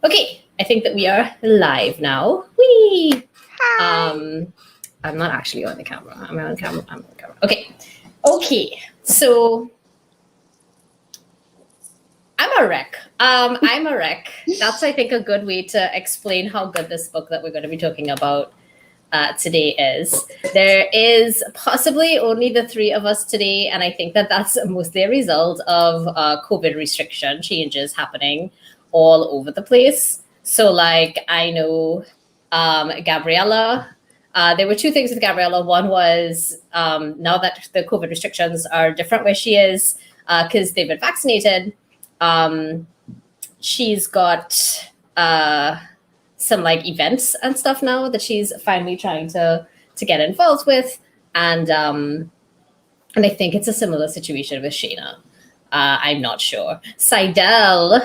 Okay, I think that we are live now. Whee! Hi. I'm not actually on the camera. I'm on camera. I'm on camera. Okay. So I'm a wreck. I'm a wreck. That's, I think, a good way to explain how good this book that we're going to be talking about today is. There is possibly only the three of us today, and I think that that's mostly a result of COVID restriction changes happening all over the place. So, like, I know Gabriella. There were two things with Gabriella. One was now that the COVID restrictions are different where she is because they've been vaccinated. She's got some like events and stuff now that she's finally trying to get involved with, and I think it's a similar situation with Shayna. I'm not sure. Seidel,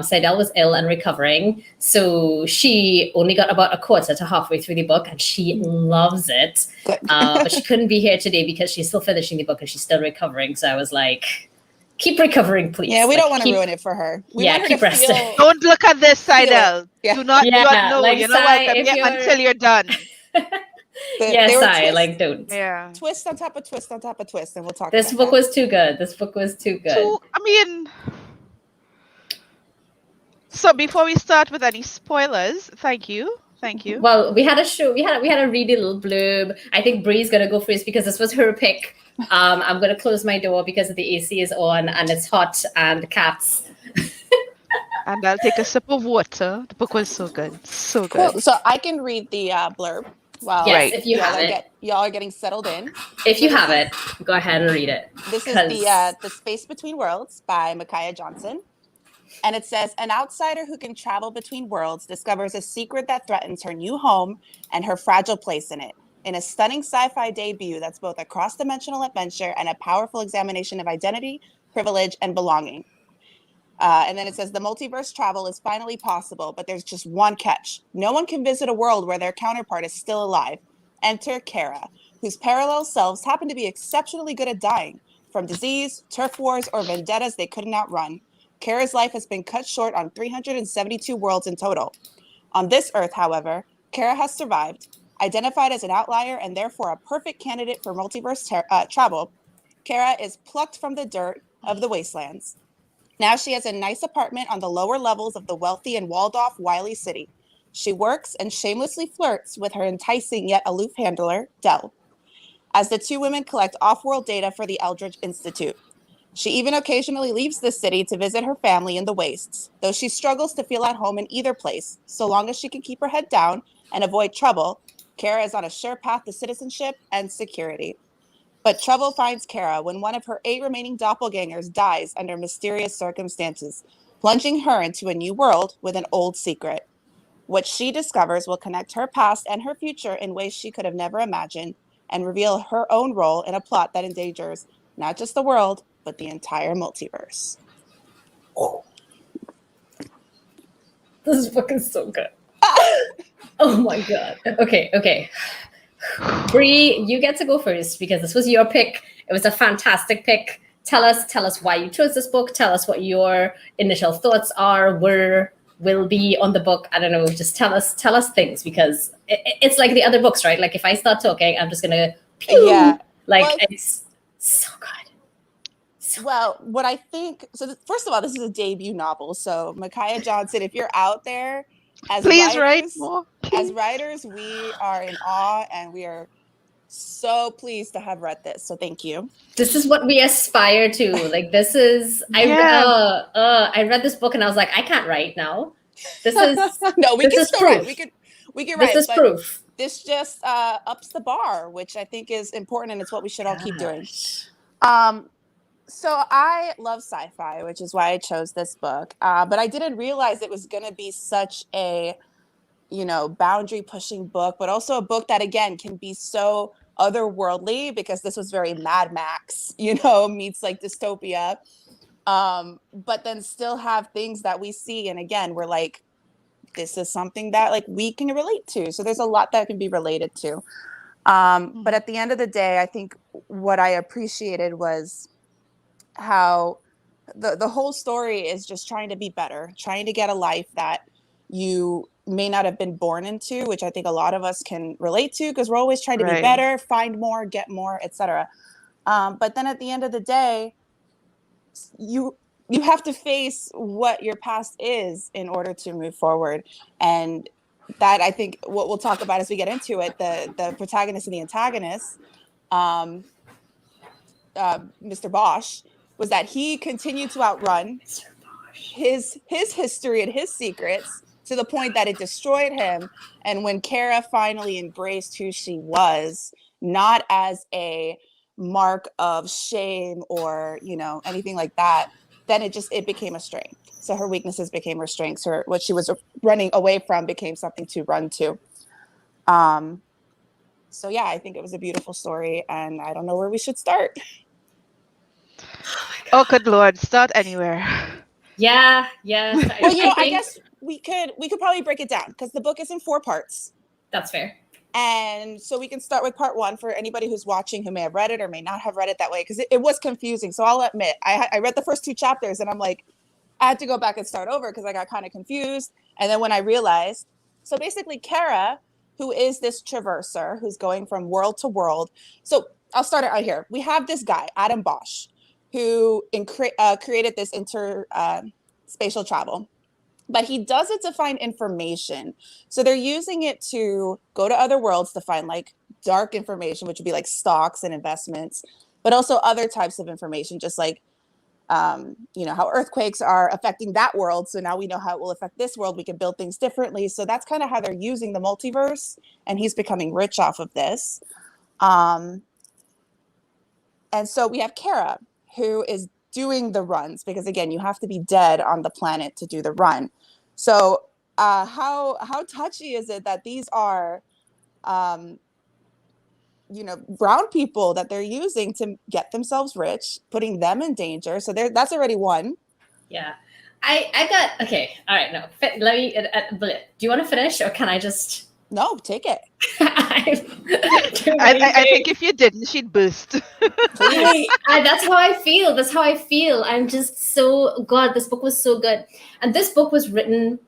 Seidel was ill and recovering, so she only got about a quarter to halfway through the book, and she loves it. But she couldn't be here today because she's still finishing the book and she's still recovering. So I was like, keep recovering, please. Yeah, we don't want to ruin it for her. We want her keep to resting. Don't look at this, Seidel. Yeah. Do not know. Like, You're not welcome here until you're done. Like, don't. Yeah. Twist on top of twist on top of twist, and we'll talk This about book that. was too good. This book was too good. So before we start with any spoilers, thank you. Well, we had a show. We had a really little blurb. I think Bree's gonna go first because this was her pick. I'm gonna close my door because the AC is on and it's hot and cats. And I'll take a sip of water. The book was so good. So good. Cool. So I can read the blurb while if you have it. Y'all are getting settled in. If you have it, go ahead and read it. This is the Space Between Worlds by Micaiah Johnson. And it says, an outsider who can travel between worlds discovers a secret that threatens her new home and her fragile place in it. In a stunning sci-fi debut that's both a cross-dimensional adventure and a powerful examination of identity, privilege, and belonging. And then it says, the multiverse travel is finally possible, but there's just one catch. No one can visit a world where their counterpart is still alive. Enter Cara, whose parallel selves happen to be exceptionally good at dying. From disease, turf wars, or vendettas they couldn't outrun. Cara's life has been cut short on 372 worlds in total. On this Earth, however, Cara has survived. Identified as an outlier and therefore a perfect candidate for multiverse travel, Cara is plucked from the dirt of the wastelands. Now she has a nice apartment on the lower levels of the wealthy and walled-off Wiley City. She works and shamelessly flirts with her enticing yet aloof handler, Dell, as the two women collect off-world data for the Eldridge Institute. She even occasionally leaves the city to visit her family in the wastes, though she struggles to feel at home in either place. So long as she can keep her head down and avoid trouble, Cara is on a sure path to citizenship and security. But trouble finds Cara when one of her 8 remaining doppelgangers dies under mysterious circumstances, plunging her into a new world with an old secret. What she discovers will connect her past and her future in ways she could have never imagined, and reveal her own role in a plot that endangers not just the world, but the entire multiverse. Oh. This book is so good. Oh my god. Okay. Bree, you get to go first because this was your pick. It was a fantastic pick. Tell us why you chose this book. Tell us what your initial thoughts are, will be on the book. I don't know. Just tell us things because it's like the other books, right? Like if I start talking, I'm just gonna it's so good. Well, what I think, first of all, this is a debut novel. So Micaiah Johnson, if you're out there, as writers, we are in awe and we are so pleased to have read this. So thank you. This is what we aspire to. Like this is, I read this book and I was like, I can't write now. This is no, we can still write. We can write. This is proof. This just ups the bar, which I think is important, and it's what we should all keep doing. So I love sci-fi, which is why I chose this book. But I didn't realize it was going to be such a, boundary pushing book, but also a book that, again, can be so otherworldly because this was very Mad Max, meets like dystopia. But then still have things that we see. And again, we're like, this is something that like we can relate to. So there's a lot that can be related to. But at the end of the day, I think what I appreciated was how the whole story is just trying to be better, trying to get a life that you may not have been born into, which I think a lot of us can relate to, because we're always trying to be Right. better, find more, get more, etc. But then at the end of the day, you have to face what your past is in order to move forward. And that, I think, what we'll talk about as we get into it, the protagonist and the antagonist, Mr. Bosch, was that he continued to outrun his history and his secrets to the point that it destroyed him. And when Cara finally embraced who she was, not as a mark of shame or, you know, anything like that, then it became a strength. So her weaknesses became her strengths. What she was running away from became something to run to. So yeah, I think it was a beautiful story, and I don't know where we should start. Oh, good Lord. Start anywhere. Yeah. Well, you know, I think guess we could probably break it down, because the book is in 4 parts. that's fair. And so we can start with part 1 for anybody who's watching who may have read it or may not have read it that way, because it was confusing. So I'll admit, I read the first 2 chapters and I'm like, I had to go back and start over because I got kind of confused. And then when I realized, so basically Cara, who is this traverser who's going from world to world. So I'll start it out here. We have this guy, Adam Bosch, who created this spatial travel. But he does it to find information. So they're using it to go to other worlds to find like dark information, which would be like stocks and investments, but also other types of information, just like, you know, how earthquakes are affecting that world. So now we know how it will affect this world. We can build things differently. So that's kind of how they're using the multiverse. And he's becoming rich off of this. And so we have Cara, who is doing the runs, because again, you have to be dead on the planet to do the run. So how touchy is it that these are you know, brown people that they're using to get themselves rich, putting them in danger? So that's already one. Yeah. I got, okay. All right. No, let me, do you want to finish, or can I just? No, take it. I think if you didn't, she'd boost. That's how I feel. That's how I feel. I'm just so, God, this book was so good. And this book was written,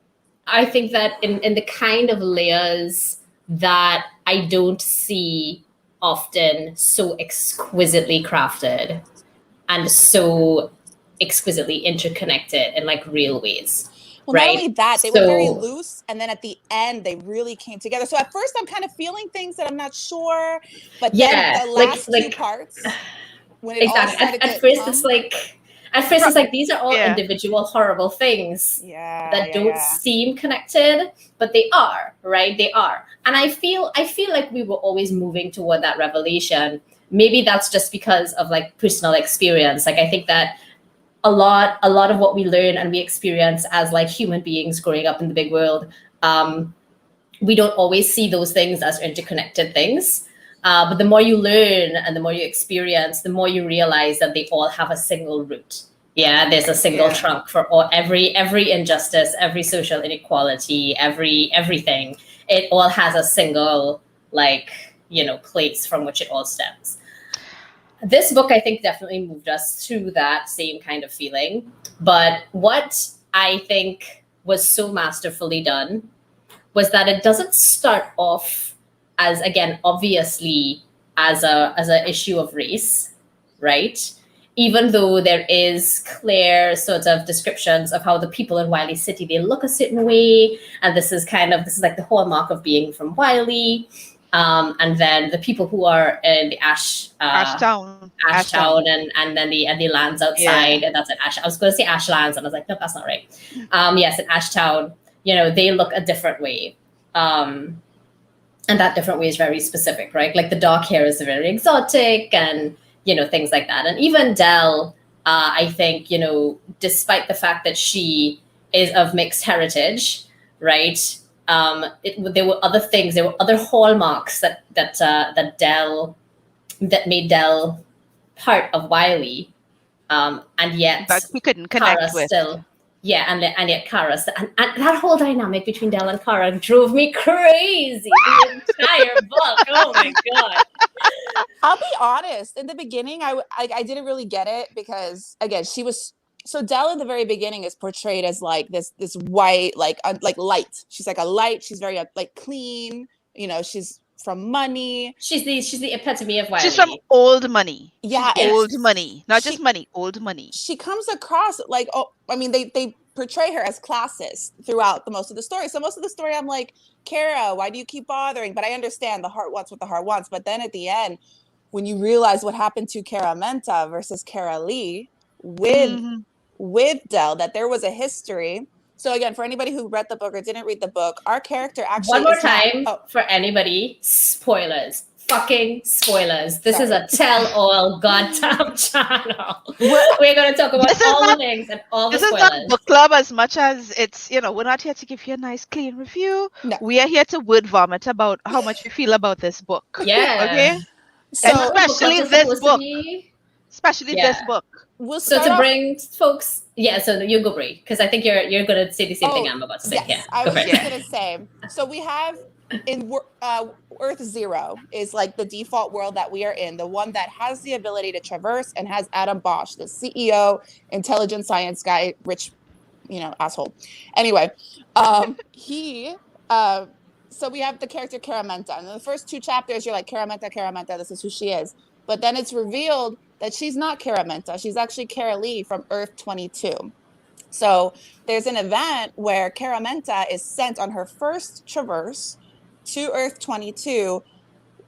I think, that in the kind of layers that I don't see often, so exquisitely crafted and so exquisitely interconnected in like real ways. Well, right? Not only that, they were very loose, and then at the end, they really came together. So at first, I'm kind of feeling things that I'm not sure, but then the last 2 parts, when it all started at first, it's like these are all individual horrible things that don't seem connected, but they are, right? They are, and I feel like we were always moving toward that revelation. Maybe that's just because of like personal experience. Like I think that a lot of what we learn and we experience as like human beings growing up in the big world, we don't always see those things as interconnected things. But the more you learn and the more you experience, the more you realize that they all have a single root. Yeah, there's a single trunk for every injustice, every social inequality, everything. It all has a single place from which it all stems. This book, I think, definitely moved us through that same kind of feeling. But what I think was so masterfully done was that it doesn't start off as, again, obviously as a issue of race, right? Even though there is clear sort of descriptions of how the people in Wiley City, they look a certain way. And this is like the hallmark of being from Wiley. And then the people who are in the Ashtown, and then the lands outside, and that's in Ash. I was going to say Ashlands, and I was like, no, that's not right. Yes, in Ashtown, they look a different way, and that different way is very specific, right? Like the dark hair is very exotic, and things like that. And even Dell, I think, despite the fact that she is of mixed heritage, right? There were other things. There were other hallmarks that made Dell part of Wiley, and yet but we couldn't connect Cara with. Still, and yet Cara and that whole dynamic between Dell and Cara drove me crazy the entire book. Oh my God! I'll be honest. In the beginning, I didn't really get it because, again, she was So Dell in the very beginning is portrayed as like this white, like light. She's like a light. She's very like clean. You know, she's from money. She's the epitome of Wiley. She's from old money. Yeah, She's old money, not just money, old money. She comes across like, oh, I mean, they portray her as classist throughout most of the story. So most of the story, I'm like, Cara, why do you keep bothering? But I understand the heart wants what the heart wants. But then at the end, when you realize what happened to Cara Menta versus Cara Lee with Dell, that there was a history. So again, for anybody who read the book or didn't read the book, our character actually one more time for anybody, spoilers. Fucking spoilers. This is a tell-all goddamn channel. We're going to talk about all the things and all the spoilers. This is not book club as much as it's, we're not here to give you a nice clean review. No. We are here to word vomit about how much we feel about this book. Yeah. Okay? So, especially this book. Especially this book. So to bring folks, so you go, Brie, because I think you're going to say the same thing I'm about to say. Yes, yeah, I was just going to say. So we have in Earth Zero is like the default world that we are in, the one that has the ability to traverse and has Adam Bosch, the CEO, intelligent science guy, rich, asshole. Anyway, so we have the character Cara Menta, and in the first 2 chapters, you're like, Cara Menta, this is who she is. But then it's revealed that she's not Cara Menta. She's actually Cara Lee from Earth 22. So there's an event where Cara Menta is sent on her first traverse to Earth 22,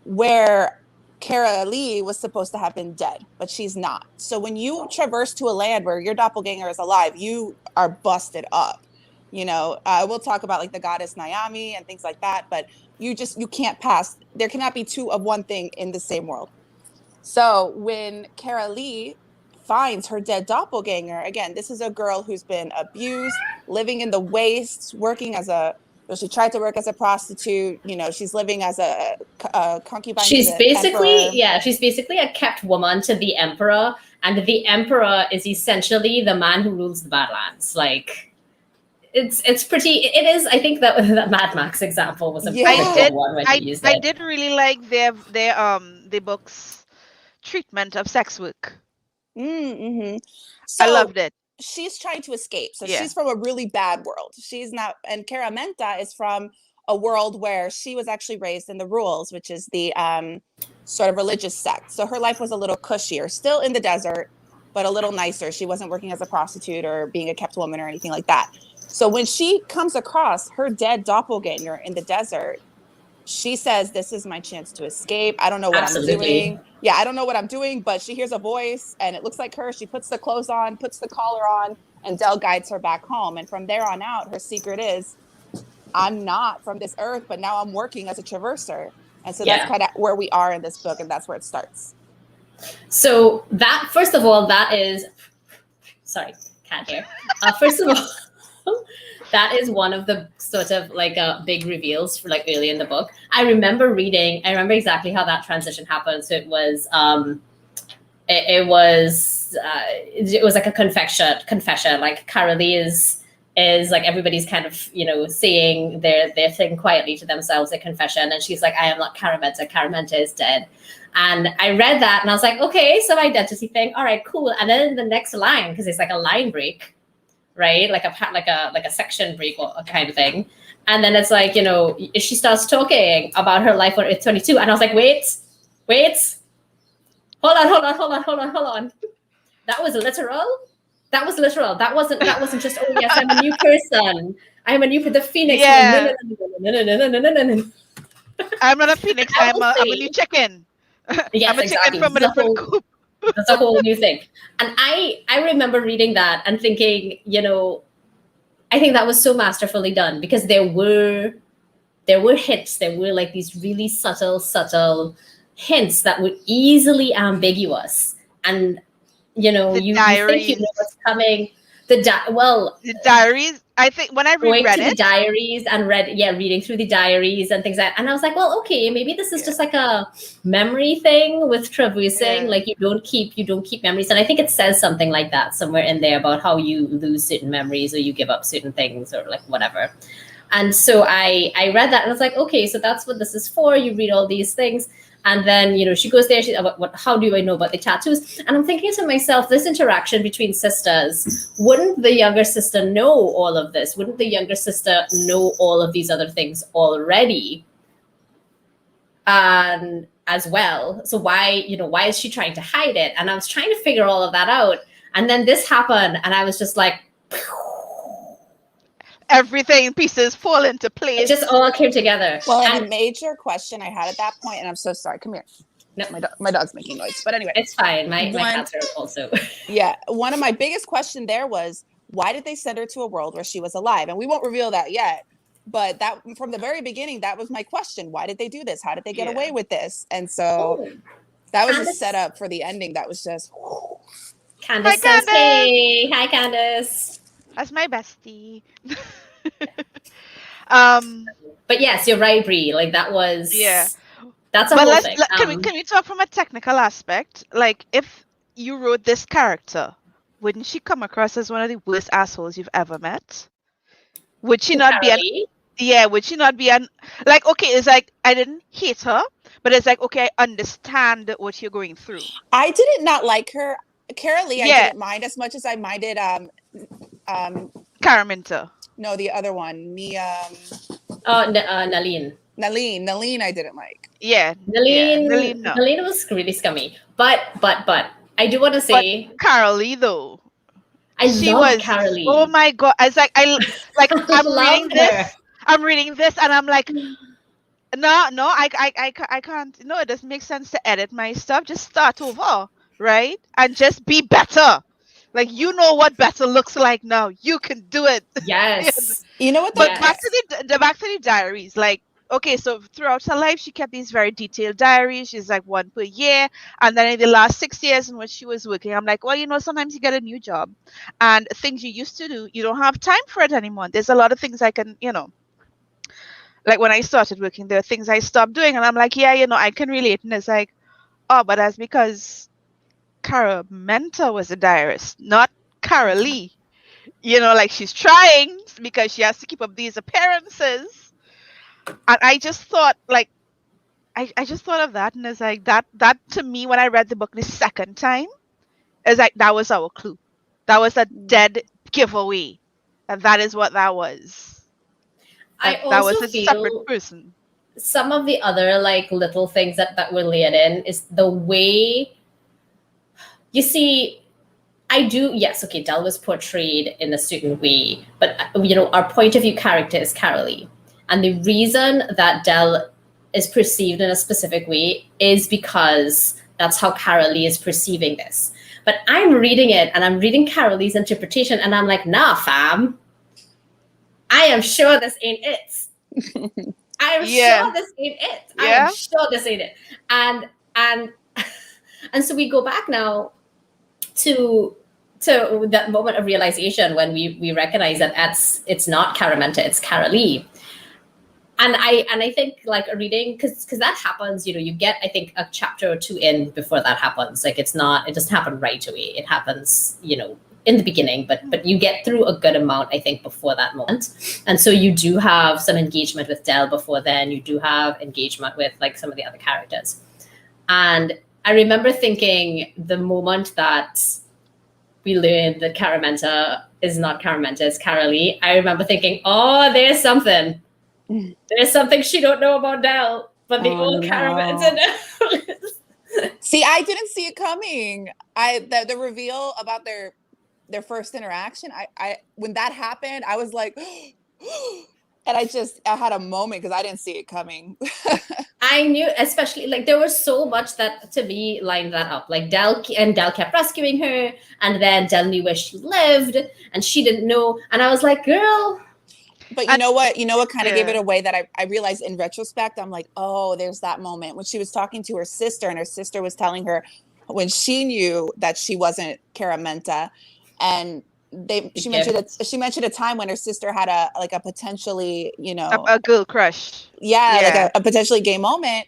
where Cara Lee was supposed to have been dead, but she's not. So when you traverse to a land where your doppelganger is alive, you are busted up. We'll talk about like the goddess Naomi and things like that, but you can't pass. There cannot be 2 of one thing in the same world. So when Cara Lee finds her dead doppelganger, again, this is a girl who's been abused, living in the wastes, working as she tried to work as a prostitute. She's living as a concubine. She's basically a kept woman to the emperor, and the emperor is essentially the man who rules the Badlands. Like, it's pretty. It is. I think that Mad Max example was a good one when he used it. I did really like the book's treatment of sex work. Mm-hmm. So I loved it. She's trying to escape. So she's from a really bad world. She's not, and Cara Menta is from a world where she was actually raised in the rules, which is the sort of religious sect. So her life was a little cushier, still in the desert, but a little nicer. She wasn't working as a prostitute or being a kept woman or anything like that. So when she comes across her dead doppelganger in the desert, she says, this is my chance to escape. I don't know what I'm doing. Yeah, I don't know what I'm doing, but she hears a voice and it looks like her. She puts the clothes on, puts the collar on, and Dell guides her back home. And from there on out, her secret is, I'm not from this earth, but now I'm working as a traverser. And so that's kind of where we are in this book, and that's where it starts. So that, first of all, that is, sorry, cat hair. First of all, that is one of the sort of like big reveals for like early in the book. I remember exactly how that transition happened. So it was like a confession. Like Cara Lee is like everybody's kind of, saying their thing quietly to themselves, a confession. And she's like, I am not Cara Menta. Cara Menta is dead. And I read that and I was like, okay, so identity thing. All right, cool. And then the next line, because it's like a line break, right? Like a section break or a kind of thing. And then it's like, she starts talking about her life on Earth 22. And I was like, wait, hold on. That was literal. That wasn't just, oh yes, I'm a new person. The Phoenix. Yeah. No. I'm not a Phoenix. I'm a new chicken. Yes, I'm a chicken from a different coop. That's a whole new thing. And I remember reading that and thinking, I think that was so masterfully done, because there were hints, there were like these really subtle hints that were easily ambiguous. And, you think you know what's coming. The diaries. I think when I read the diaries and reading through the diaries and things like that. And I was like, well, okay, maybe this is just like a memory thing with traversing. Like you don't keep memories. And I think it says something like that somewhere in there about how you lose certain memories or you give up certain things or like whatever. And so I read that and I was like, okay, so that's what this is for. You read all these things. And then, she goes there. She's, how do I know about the tattoos? And I'm thinking to myself, this interaction between sisters, wouldn't the younger sister know all of this? Wouldn't the younger sister know all of these other things already? And as well. So why is she trying to hide it? And I was trying to figure all of that out. And then this happened. And I was just like, everything pieces fall into place. It just all came together. Well, and a major question I had at that point, and I'm so sorry. Come here. No, my dog's making noise. But anyway, it's fine. My cats are also. Yeah, one of my biggest questions there was, why did they send her to a world where she was alive? And we won't reveal that yet. But that from the very beginning, that was my question. Why did they do this? How did they get away with this? And so that was a setup for the ending. That was just. Candace says, "Hey, hi, Candace." That's my bestie. But yes, you're right, Bree. Like that was That's a whole thing. Can we talk from a technical aspect? Like, if you wrote this character, wouldn't she come across as one of the worst assholes you've ever met? Would she not be would she not be like, okay, it's like I didn't hate her, but it's like, okay, I understand what you're going through. I did not like her. Cara Lee, I didn't mind as much as I minded Cara Minter. No, the other one. Nalene. Nalene, I didn't like. Yeah. Nalene was really scummy. But I do want to say Cara Lee though. She was Cara Lee. Oh my god. I was like I'm reading this and I'm like, no, I can't. No, it doesn't make sense to edit my stuff. Just start over, right? And just be better. Like, you know what better looks like now. You can do it. Yes. You know what? But back to the diaries. Like, okay, so throughout her life, she kept these very detailed diaries. She's like one per year. And then in the last 6 years in which she was working, I'm like, well, sometimes you get a new job. And things you used to do, you don't have time for it anymore. There's a lot of things I can, like when I started working, there are things I stopped doing. And I'm like, I can relate. And it's like, oh, but that's because Cara Minter was a diarist, not Cara Lee. Like she's trying because she has to keep up these appearances. And I just thought, like, I just thought of that, and it's like that to me, when I read the book the second time, it's like that was our clue. That was a dead giveaway. And that is what that was. That was a separate person. Some of the other like little things that were laid in is the way. You see, Dell was portrayed in a certain way, but our point of view character is Cara Lee. And the reason that Dell is perceived in a specific way is because that's how Cara Lee is perceiving this. But I'm reading it and I'm reading Cara Lee's interpretation and I'm like, nah, fam. I am sure this ain't it. I am sure this ain't it. I am sure this ain't it. And so we go back now to that moment of realization when we recognize that it's not Cara Minter, it's Cara Lee. And I think like a reading, because that happens, you get, I think, a chapter or two in before that happens. Like it doesn't happen right away. It happens, in the beginning, but you get through a good amount, I think, before that moment. And so you do have some engagement with Dell before then. You do have engagement with like some of the other characters. And I remember thinking the moment that we learned that Cara Minter is not Cara Minter, it's Cara Lee, I remember thinking, oh, there's something. There's something she don't know about Dell, but the old Cara Minter knows. See, I didn't see it coming. The reveal about their first interaction, I when that happened, I was like, and I had a moment because I didn't see it coming. I knew, especially like there was so much that to me lined that up. Like Dell kept rescuing her, and then Dell knew where she lived, and she didn't know. And I was like, girl. But you know what kind of gave it away that I realized in retrospect, I'm like, oh, there's that moment when she was talking to her sister, and her sister was telling her when she knew that she wasn't Cara Minter, and she mentioned a time when her sister had a potentially, a girl crush. Like a potentially gay moment.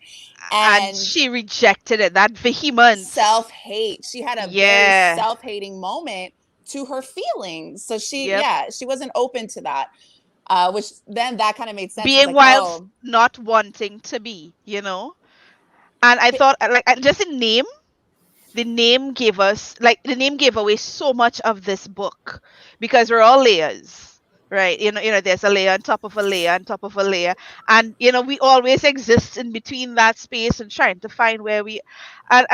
And she rejected it. That vehement self-hate. She had a very self-hating moment to her feelings. So she wasn't open to that. Which then that kind of made sense. Being like, wild, not wanting to be, And I thought, like, just the name gave us, like, the name gave away so much of this book, because we're all layers, right? There's a layer on top of a layer on top of a layer, and we always exist in between that space and trying to find where we. And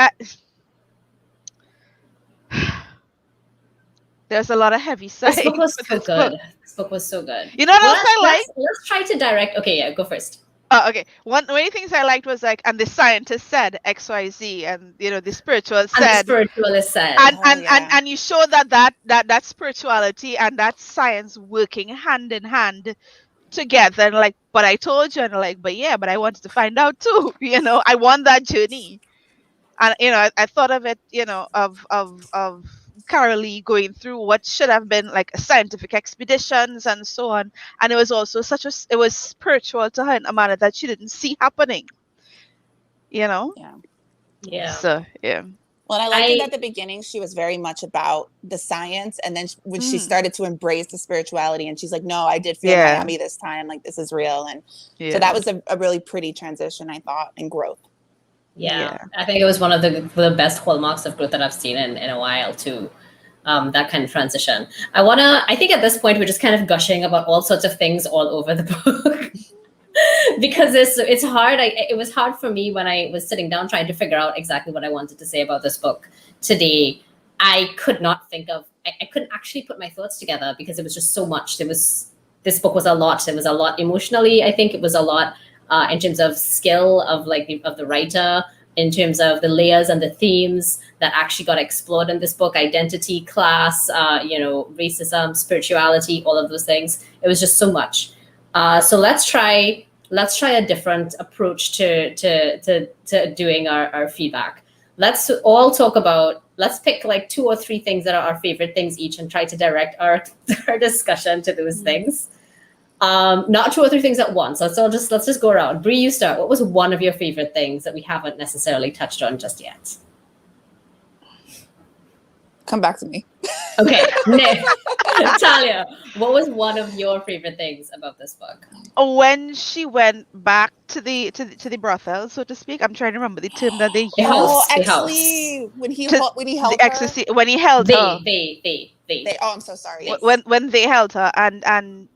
there's a lot of heavy sides. This book was so good. This book was so good. You know what else I like? Let's try to direct. Okay, yeah, go first. Okay. One of the things I liked was, like, and the scientist said XYZ, and the spiritual said. And the spiritualist said. And you show that spirituality and that science working hand in hand together, and like, but I told you, and like, but I wanted to find out too. I want that journey. And I thought of it, of Cara Lee going through what should have been like scientific expeditions and so on, and it was also it was spiritual to her in a manner that she didn't see happening. Yeah. So yeah. Well, and I liked it at the beginning. She was very much about the science, and then when she started to embrace the spirituality, and she's like, "No, I did feel Miami this time. Like, this is real." And so that was a really pretty transition, I thought, and growth. Yeah, I think it was one of the best hallmarks of growth that I've seen in a while too. That kind of transition. I think at this point we're just kind of gushing about all sorts of things all over the book because it's hard. It was hard for me when I was sitting down trying to figure out exactly what I wanted to say about this book today. I could not think of. I couldn't actually put my thoughts together because it was just so much. This book was a lot. It was a lot emotionally. I think it was a lot. In terms of skill of the writer, in terms of the layers and the themes that actually got explored in this book, identity, class, racism, spirituality, all of those things. It was just so much. So let's try a different approach to doing our feedback. Let's all talk about. Let's pick like 2 or 3 things that are our favorite things each, and try to direct our discussion to those things. Not 2 or 3 things at once. Let's just go around. Bree, you start. What was one of your favorite things that we haven't necessarily touched on just yet? Come back to me. Okay, Nick, Talia, what was one of your favorite things about this book? When she went back to the brothel, so to speak. I'm trying to remember the term that they used. Actually, when he held her. Ecstasy, when he held her. They. Oh, I'm so sorry. Yes. When they held her, and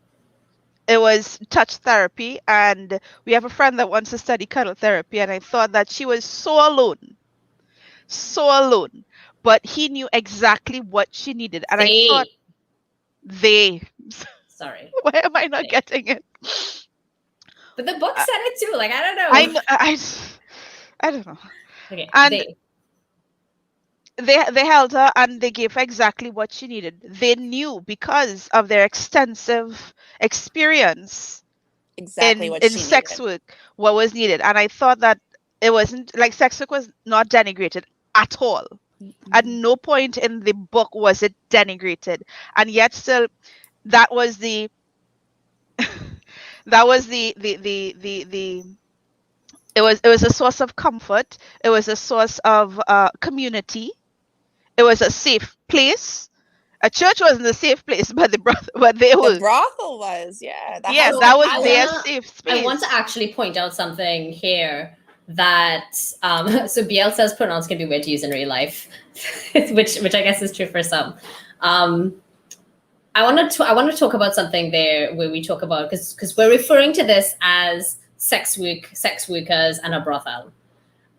it was touch therapy, and we have a friend that wants to study cuddle therapy, and I thought that she was so alone, but he knew exactly what she needed, and I thought sorry, why am I not getting it? But the book said it too. Like, I don't know. I don't know. Okay, and they held her and they gave her exactly what she needed. They knew because of their extensive experience in sex work what was needed. And I thought that it wasn't like sex work was not denigrated at all. Mm-hmm. At no point in the book was it denigrated. And yet still that was the it was a source of comfort. It was a source of community. It was a safe place. A church wasn't a safe place, but the brothel was, yeah. That was their safe space. I want to actually point out something here that so BL says pronouns can be weird to use in real life, which I guess is true for some. I want to talk about something there where we talk about because we're referring to this as sex workers and a brothel.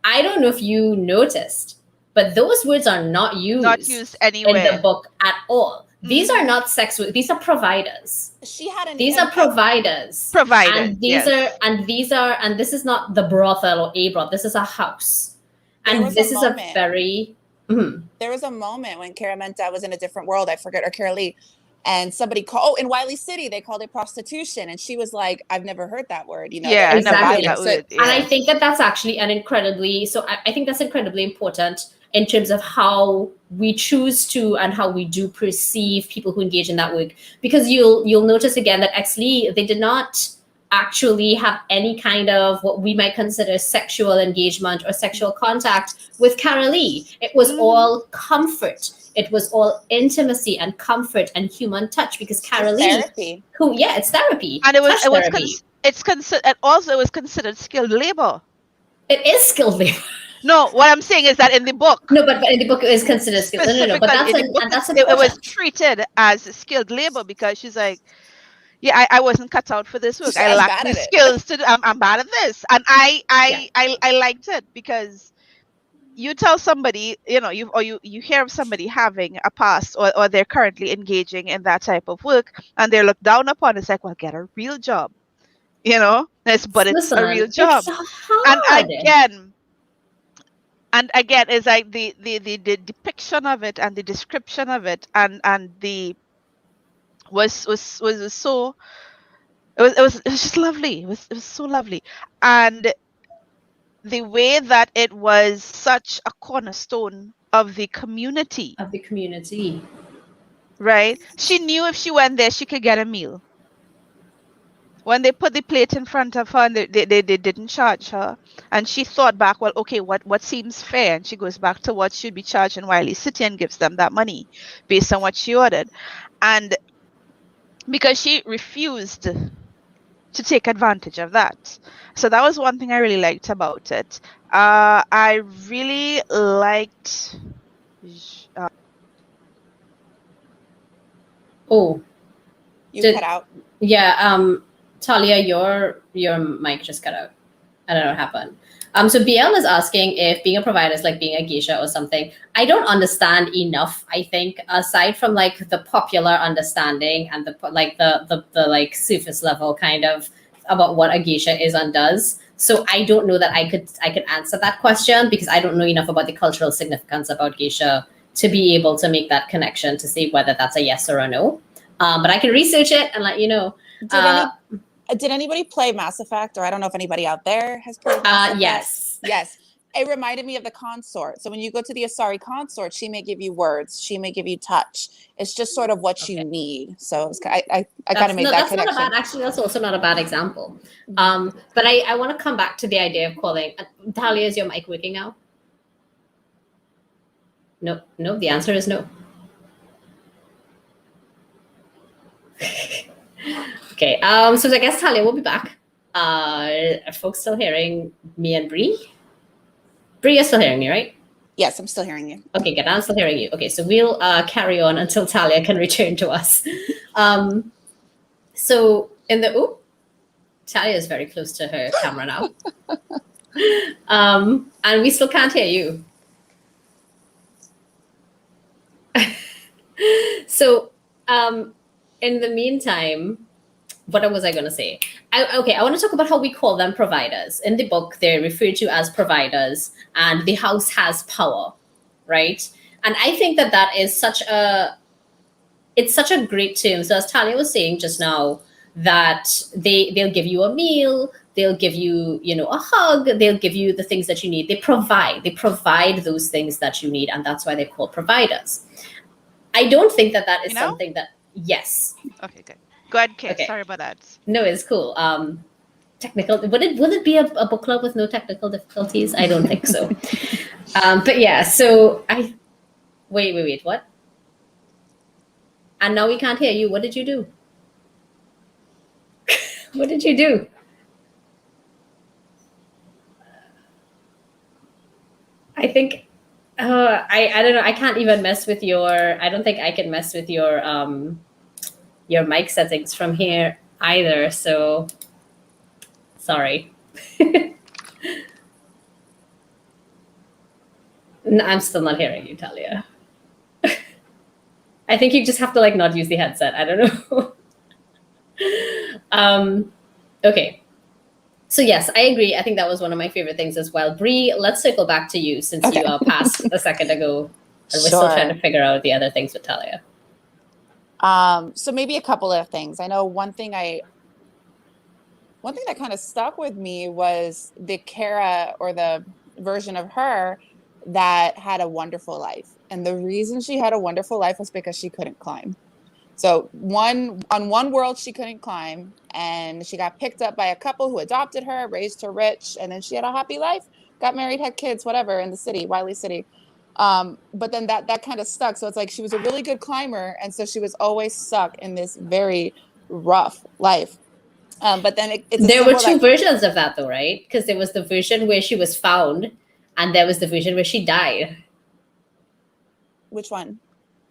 I don't know if you noticed, but those words are not used anywhere in the book at all. Mm-hmm. These are not sex workers. These are providers. These are providers. And this is not the brothel or a brothel. This is a house. And this is a very. Mm-hmm. There was a moment when Cara Menta was in a different world. I forget, or Cara Lee. And somebody called, in Wiley City, they called it prostitution. And she was like, I've never heard that word. Yeah, exactly. And I think that's actually I think that's incredibly important in terms of how we choose to and how we do perceive people who engage in that work. Because you'll notice again that Lee, they did not actually have any kind of what we might consider sexual engagement or sexual contact with Cara Lee. It was all comfort. It was all intimacy and comfort and human touch because Cara Lee, therapy. It's therapy. And it was considered skilled labor. It is skilled labor. No, what I'm saying is that in the book, No, but in the book it is considered skilled. No. But specifically in the book, that's it was important. treated as skilled labor because she's like, yeah, I wasn't cut out for this work. She's I as lack bad the at it. skills to do. I'm bad at this, and I liked it because you tell somebody, you hear of somebody having a past or they're currently engaging in that type of work, and they're looked down upon. It's like, well, get a real job, but it's a real Listen, job. it's And hard. again, it's like the depiction of it and the description of it and the was so it was just lovely. It was so lovely. And the way that it was such a cornerstone of the community, Of the community. right? She knew if she went there, she could get a meal. When they put the plate in front of her and they didn't charge her, and she thought back, well, okay, what seems fair? And she goes back to what should be charged in Wiley City and gives them that money based on what she ordered. And because she refused to take advantage of that. So that was one thing I really liked about it. I really liked. Oh, You cut out. yeah. Talia, your mic just cut out. I don't know what happened. So BL is asking if being a provider is like being a geisha or something. I don't understand enough, I think, aside from like the popular understanding and the like surface level kind of about what a geisha is and does. So I don't know that I could answer that question because I don't know enough about the cultural significance about geisha to be able to make that connection to see whether that's a yes or a no. But I can research it and let you know. Did anybody play Mass Effect? Or I don't know if anybody out there has played Mass Effect. Yes. Yes. It reminded me of the consort. So when you go to the Asari consort, she may give you words. She may give you touch. It's just sort of what you need. So it's, I kind of made that connection. Not a bad, actually, that's also not a bad example. But I want to come back to the idea of calling. Talia, is your mic working now? No, the answer is no. Okay, so I guess Talia will be back. Are folks still hearing me and Bree? Bree, you're still hearing me, right? Yes, I'm still hearing you. Okay, good. I'm still hearing you. Okay, so we'll carry on until Talia can return to us. So Talia is very close to her camera now. And we still can't hear you. So in the meantime, what was I going to say? I want to talk about how we call them providers. In the book, they're referred to as providers, and the house has power, right? And I think that is such a great term. So as Talia was saying just now, that they'll give you a meal, they'll give you, a hug, they'll give you the things that you need. They provide those things that you need, and that's why they're called providers. I don't think that is something that, yes. Okay, good. Go ahead, Kate. Okay. Sorry about that. No, it's cool. Technical. Would it be a book club with no technical difficulties? I don't think so. But yeah. So wait. What? And now we can't hear you. What did you do? What did you do? I think. I don't know. I can't even mess with your. I don't think I can mess with your mic settings from here either. So sorry. No, I'm still not hearing you, Talia. I think you just have to not use the headset. I don't know. Okay. So yes, I agree. I think that was one of my favorite things as well. Bree, let's circle back to you since you passed a second ago, and we're still trying to figure out the other things with Talia. So maybe a couple of things. I know one thing that kind of stuck with me was the Cara, or the version of her that had a wonderful life. And the reason she had a wonderful life was because she couldn't climb. So on one world she couldn't climb, and she got picked up by a couple who adopted her, raised her rich, and then she had a happy life, got married, had kids, whatever, in the city, Wiley City. But then that kind of stuck. So it's like she was a really good climber, and so she was always stuck in this very rough life. But then it's a There were symbol two that, versions of that, though, right? Because there was the version where she was found, and there was the version where she died. which one?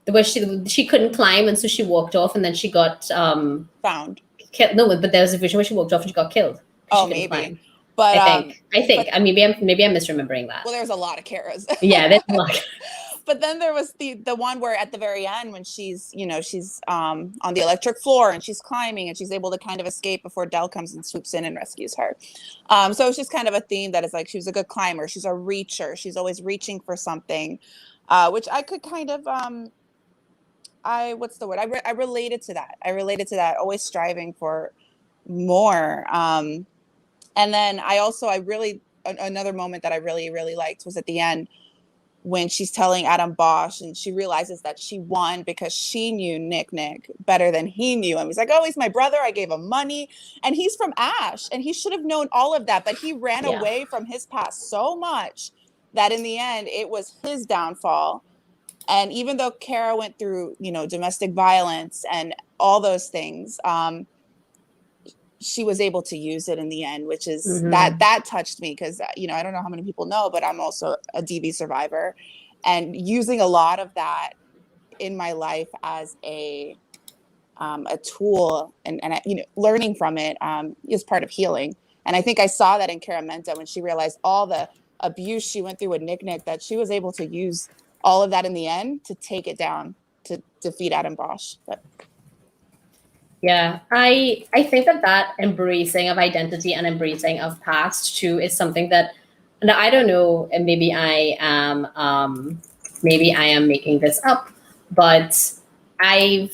Where she couldn't climb, and so she walked off, and then she got Found. killed. No, but there was a version where she walked off and she got killed. Oh, She couldn't maybe. climb. But I think. but- Maybe I'm misremembering that. well, there's a lot of Caras. Yeah, there's a lot. But then there was the one where at the very end when she's on the electric floor and she's climbing and she's able to kind of escape before Dell comes and swoops in and rescues her. So it's just kind of a theme that is like she was a good climber, she's a reacher, she's always reaching for something, which I could kind of what's the word? I related to that. Always striving for more. And then another moment that I really, really liked was at the end when she's telling Adam Bosch and she realizes that she won because she knew Nick better than he knew him. He's like, oh, he's my brother. I gave him money. And he's from Ash. And he should have known all of that. But he ran away from his past so much that in the end, it was his downfall. And even though Cara went through, domestic violence and all those things, she was able to use it in the end, which is that touched me because, I don't know how many people know, but I'm also a DV survivor, and using a lot of that in my life as a tool and learning from it is part of healing. And I think I saw that in Cara Menta when she realized all the abuse she went through with Nick, that she was able to use all of that in the end to take it down to defeat Adam Bosch. But yeah, I think that embracing of identity and embracing of past too is something that, and I don't know, and maybe I am making this up, but I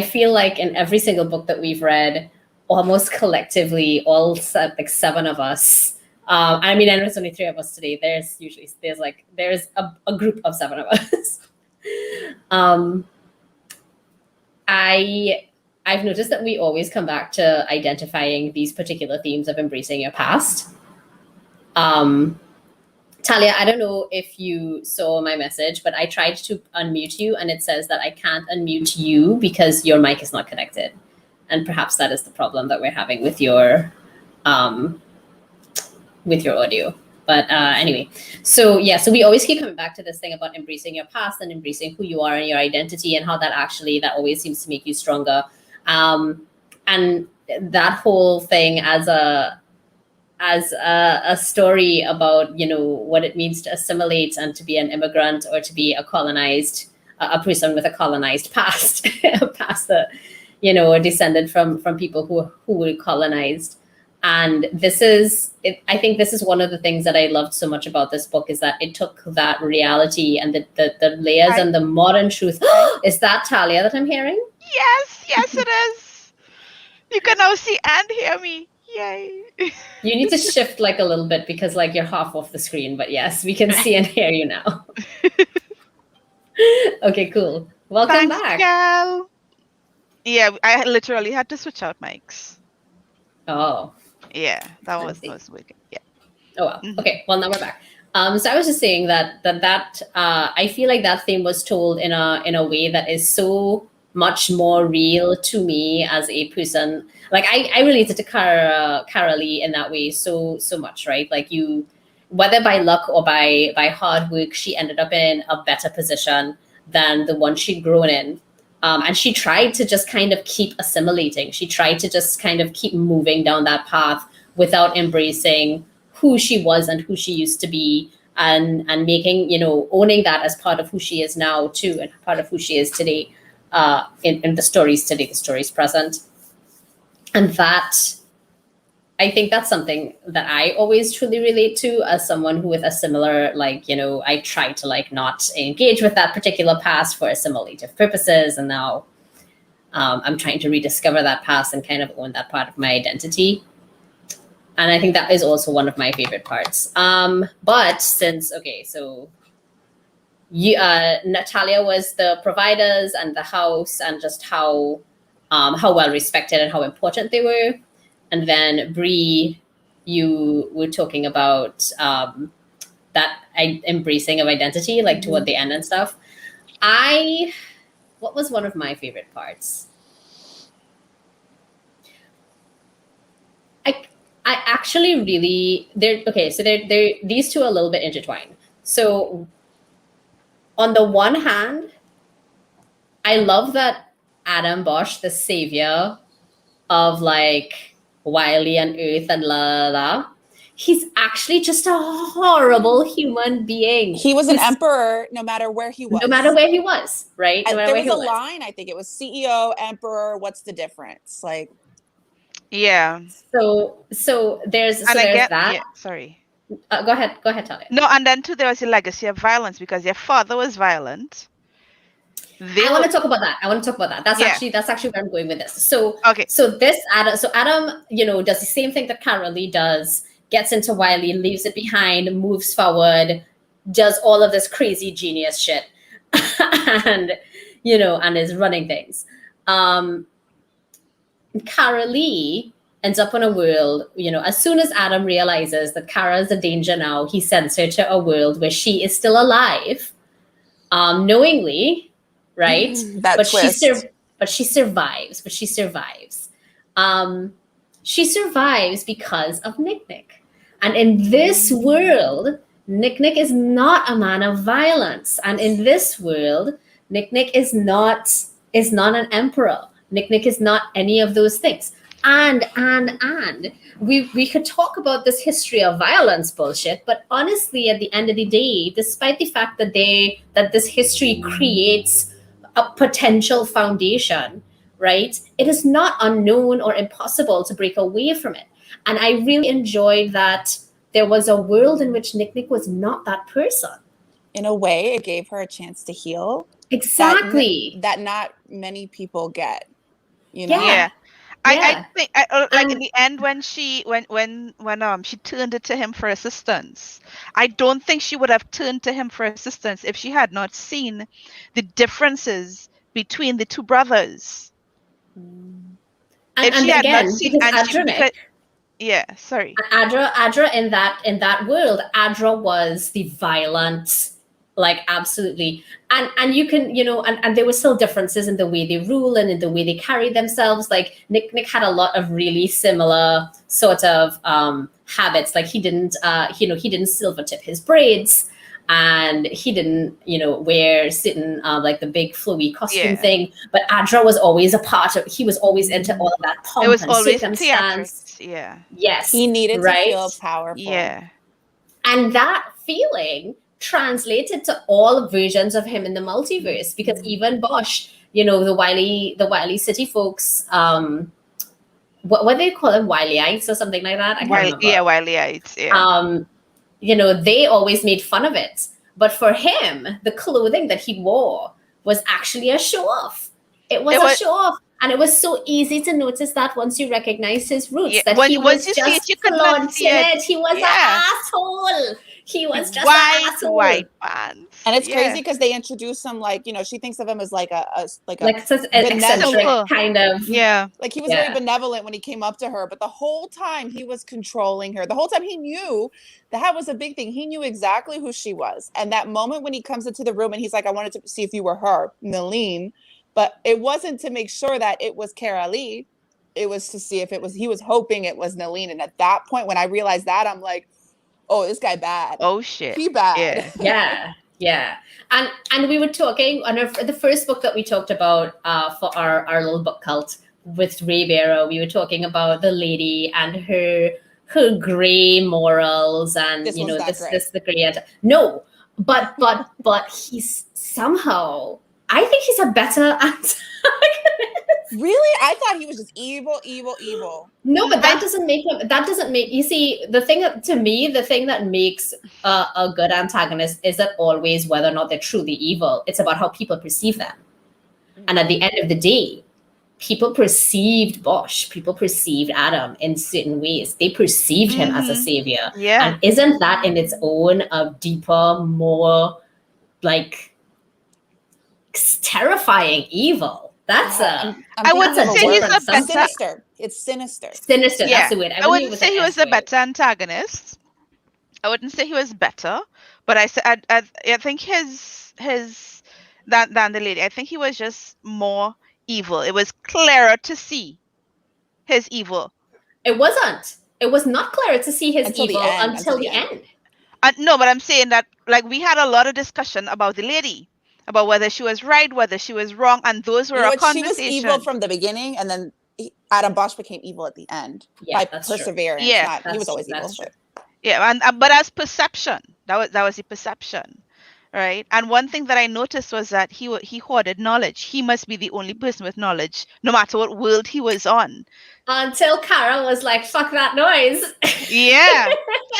feel like in every single book that we've read, almost collectively, all like 7 of us. I know it's only 3 of us today. There's a group of 7 of us. I've noticed that we always come back to identifying these particular themes of embracing your past. Talia, I don't know if you saw my message, but I tried to unmute you and it says that I can't unmute you because your mic is not connected. And perhaps that is the problem that we're having with your audio. But anyway, so we always keep coming back to this thing about embracing your past and embracing who you are and your identity and how that always seems to make you stronger. And that whole thing as a story about, what it means to assimilate and to be an immigrant or to be a person with a colonized past, past the, descended from people who were colonized. And I think this is one of the things that I loved so much about this book is that it took that reality and the layers and the modern truth. Is that Talia that I'm hearing? Yes, it is. You can now see and hear me. Yay. You need to shift like a little bit because like you're half off the screen, but yes, we can see and hear you now. Okay, cool. Welcome back. Gal. Yeah, I literally had to switch out mics. Oh. Yeah, that was wicked. Yeah. Oh well. Okay. Well, now we're back. So I was just saying that I feel like that theme was told in a way that is so much more real to me as a person. Like I related to Cara Lee in that way so much, right? Like whether by luck or by hard work, she ended up in a better position than the one she'd grown in. And she tried to just kind of keep assimilating. She tried to just kind of keep moving down that path without embracing who she was and who she used to be and making, owning that as part of who she is now too, and part of who she is today in the stories today, the stories present. And that, I think that's something that I always truly relate to as someone who with a similar, I try to not engage with that particular past for assimilative purposes. And now I'm trying to rediscover that past and kind of own that part of my identity. And I think that is also one of my favorite parts. But since, so Natalia was the providers and the house and just how well respected and how important they were. And then Bree, you were talking about that embracing of identity, like toward the end and stuff. What was one of my favorite parts? actually really they're these two are a little bit intertwined. So on the one hand, I love that Adam Bosch, the savior of like Wiley and Earth and la, he's actually just a horrible human being. He was an emperor no matter where he was. No matter where he was, right? No matter there where was he a line, I think it was CEO, emperor, what's the difference? Like, Yeah. So there's that. Yeah, sorry. Go ahead, Talia. No, and then too, there was a legacy of violence because their father was violent. I want to talk about that. That's actually where I'm going with this. So okay. So Adam, does the same thing that Cara Lee does. Gets into Wiley, leaves it behind, moves forward, does all of this crazy genius shit, and is running things. Cara Lee ends up in a world, as soon as Adam realizes that Cara is a danger now, he sends her to a world where she is still alive, knowingly, right? But she survives. She survives because of Nick. And in this world, Nick is not a man of violence. And in this world, Nick is not an emperor. Nick is not any of those things. And we could talk about this history of violence bullshit, but honestly, at the end of the day, despite the fact that this history creates a potential foundation, right? It is not unknown or impossible to break away from it. And I really enjoyed that there was a world in which Nick was not that person. In a way, it gave her a chance to heal. Exactly. That not many people get. Yeah. I think like in the end when she turned it to him for assistance, I don't think she would have turned to him for assistance if she had not seen the differences between the two brothers. Adra in that world, Adra was the violent, like, absolutely, and you can and there were still differences in the way they rule and in the way they carry themselves. Like Nick had a lot of really similar sort of habits. Like he didn't silver tip his braids, and he didn't wear like the big flowy costume thing. But Adra was always he was always into all of that pomp and circumstance. Yes, he needed to feel powerful. And that feeling translated to all versions of him in the multiverse, because even Bosch, the Wiley City folks, what they call them, Wileyites or something like that. I can't remember. Wileyites. They always made fun of it. But for him, the clothing that he wore was actually a show off. It was a show off. And it was so easy to notice that once you recognize his roots, that he was just flaunting it. He was an asshole. He was just an asshole. White pants. And it's crazy because they introduced him like, she thinks of him as like an eccentric kind of. Yeah. Like he was very benevolent when he came up to her, but the whole time he was controlling her. The whole time he knew that was a big thing. He knew exactly who she was. And that moment when he comes into the room and he's like, I wanted to see if you were her, Nalene. But it wasn't to make sure that it was Cara Lee. It was to see if he was hoping it was Nalene. And at that point, when I realized that, I'm like, oh, this guy bad. Oh, shit. He bad. Yeah. And we were talking on the first book that we talked about for our little book cult with Ray Barrow. We were talking about the lady and her gray morals and, the gray. No, but he's somehow... I think he's a better antagonist. Really? I thought he was just evil. No, but that doesn't make you see, the thing that makes a good antagonist isn't always whether or not they're truly evil. It's about how people perceive them. And at the end of the day, people perceived Bosch, people perceived Adam in certain ways. They perceived him as a savior. Yeah. And isn't that in its own a deeper, more like terrifying evil? That's I wouldn't say he's a better. Sinister. It's sinister. Sinister. Yeah. That's the word. I wouldn't say he was a better antagonist. I wouldn't say he was better, but I think his than the lady. I think he was just more evil. It was clearer to see his evil. It wasn't. it was not clear to see his Until the evil end, until the end. No, but I'm saying that like we had a lot of discussion about the lady, about whether she was right, whether she was wrong, and those were You know a what? She was conversation. evil from the beginning, and then Adam Bosch became evil at the end Yeah, by that's true. perseverance. Yeah, He was That's always true, evil. that's true. Yeah, and but as perception, that was the perception, right? And one thing that I noticed was that he hoarded knowledge. He must be the only person with knowledge, no matter what world he was on. Until Cara was like, "Fuck that noise." Yeah,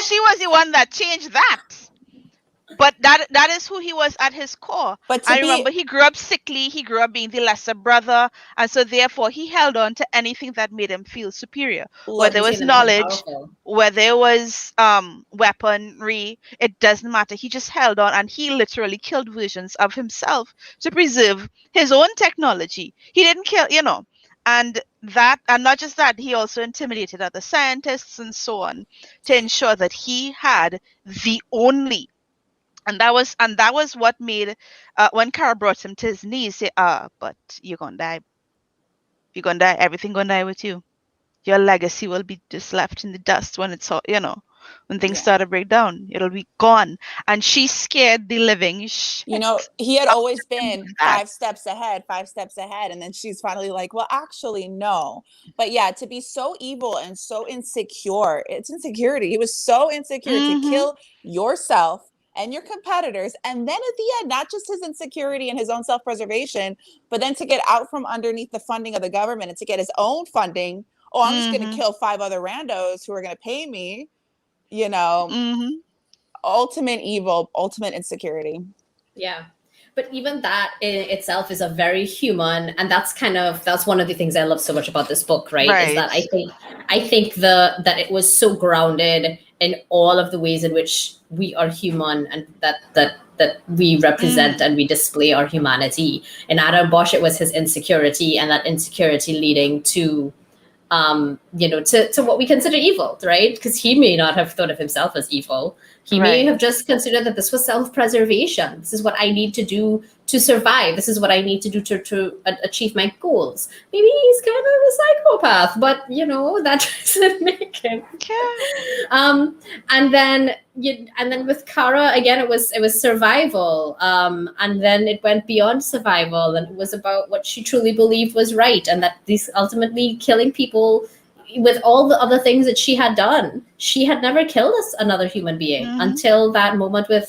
she was the one that changed that. But that is who he was at his core. But I remember he grew up sickly. He grew up being the lesser brother, and so therefore he held on to anything that made him feel superior. Where there was knowledge, where there was weaponry, it doesn't matter. He just held on, and he literally killed versions of himself to preserve his own technology. He didn't kill, and not just that, he also intimidated other scientists and so on to ensure that he had the only. And that was what made when Cara brought him to his knees, say, but you're gonna die. You're gonna die. Everything gonna die with you. Your legacy will be just left in the dust when it's all, when things start to break down. It'll be gone. And she scared the living shit. He had always been 5 steps ahead, and then she's finally like, well, actually, no. But yeah, to be so evil and so insecure, it's insecurity. He was so insecure to kill yourself and your competitors, and then at the end, not just his insecurity and his own self-preservation, but then to get out from underneath the funding of the government and to get his own funding. Oh, I'm just going to kill 5 other randos who are going to pay me, ultimate evil, ultimate insecurity. Yeah. But even that in itself is a very human, and that's one of the things I love so much about this book, right? Is that I think that it was so grounded in all of the ways in which we are human, and that we represent and we display our humanity. In Adam Bosch, it was his insecurity, and that insecurity leading to to what we consider evil, right? Because he may not have thought of himself as evil. He may have just considered that this was self-preservation. This is what I need to do to survive. This is what I need to do to achieve my goals. Maybe he's kind of a psychopath, but that doesn't make him. And then with Cara again, it was survival, and then it went beyond survival, and it was about what she truly believed was right, and that this ultimately killing people. With all the other things that she had done, she had never killed another human being until that moment with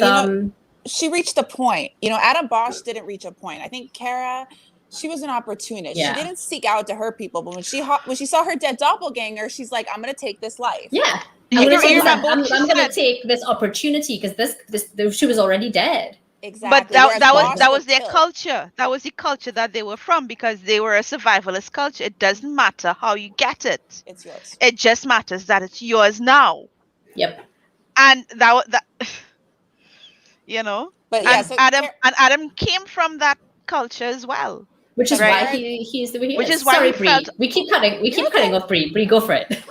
she reached a point. Adam Bosch didn't reach a point. I think Cara, she was an opportunist. Yeah. She didn't seek out to hurt people, but when she saw her dead doppelganger, she's like, I'm going to take this life. Yeah. I'm going to take this opportunity because she was already dead. Exactly. But that was their culture. That was the culture that they were from, because they were a survivalist culture. It doesn't matter how you get it. It's yours. It just matters that it's yours now. Yep. And that But yeah, Adam came from that culture as well. Which is why he's the way he is. Which is why we keep cutting off Bree. Bree, go for it.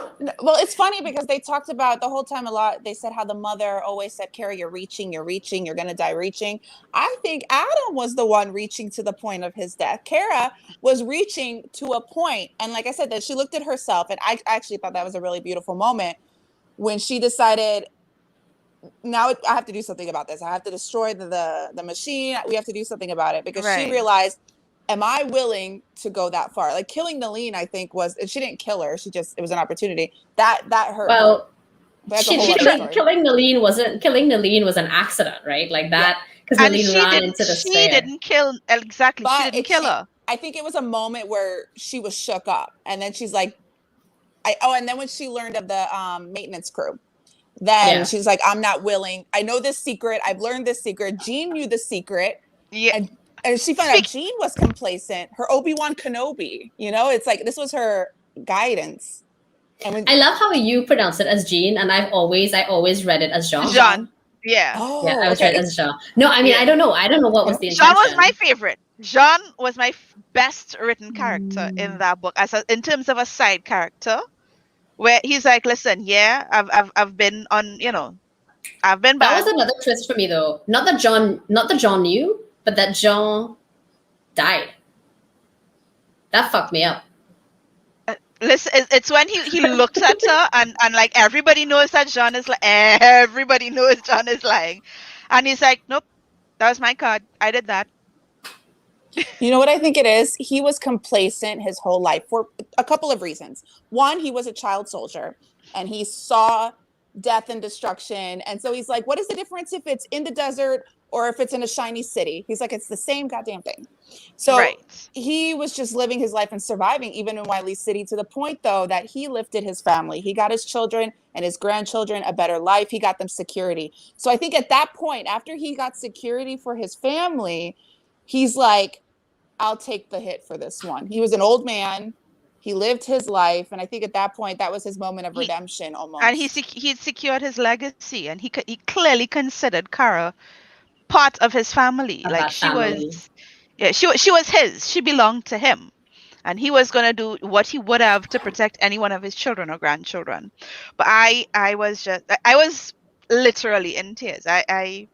Well, it's funny because they talked about the whole time a lot. They said how the mother always said, Cara, you're reaching, you're going to die reaching. I think Adam was the one reaching to the point of his death. Cara was reaching to a point. And like I said, that she looked at herself, and I actually thought that was a really beautiful moment when she decided, now I have to do something about this. I have to destroy the machine. We have to do something about it, because she realized, am I willing to go that far? Like killing Nalene, I think she didn't kill her. It was an opportunity that hurt. Well, killing Nalene was an accident, right? Like that, because Nalene ran into the stair. She didn't kill, exactly. But she didn't kill her. I think it was a moment where she was shook up, and then she's like, and then when she learned of the maintenance crew, then she's like, I'm not willing. I know this secret. I've learned this secret. Jean knew the secret. Yeah. And she found out Jean was complacent. Her Obi-Wan Kenobi, it's like this was her guidance. And I love how you pronounce it as Jean, and I always read it as Jean. Jean, yeah. Oh, yeah, I was read it as Jean. No, I mean I don't know what was the intention. Jean was my favorite. Jean was my best written character in that book, in terms of a side character, where he's like, listen, I've been on, I've been bad. That was another twist for me, though. Not that Jean knew, but that Jean died. That fucked me up. Listen, it's when he looks at her and like everybody knows that John is like everybody knows John is lying, and he's like, nope, that was my card. I did that. You know what I think it is? He was complacent his whole life for a couple of reasons. One, he was a child soldier and he saw death and destruction. And so he's like, what is the difference if it's in the desert or if it's in a shiny city? He's like, it's the same goddamn thing. So he was just living his life and surviving, even in Wiley City, to the point, though, that he lifted his family. He got his children and his grandchildren a better life. He got them security. So I think at that point, after he got security for his family, he's like, I'll take the hit for this one. He was an old man. He lived his life. And I think at that point, that was his moment of redemption almost. And he'd secured his legacy. And he clearly considered Cara part of his family. Like she was his. She belonged to him. And he was going to do what he would have to protect any one of his children or grandchildren. But I was literally in tears. That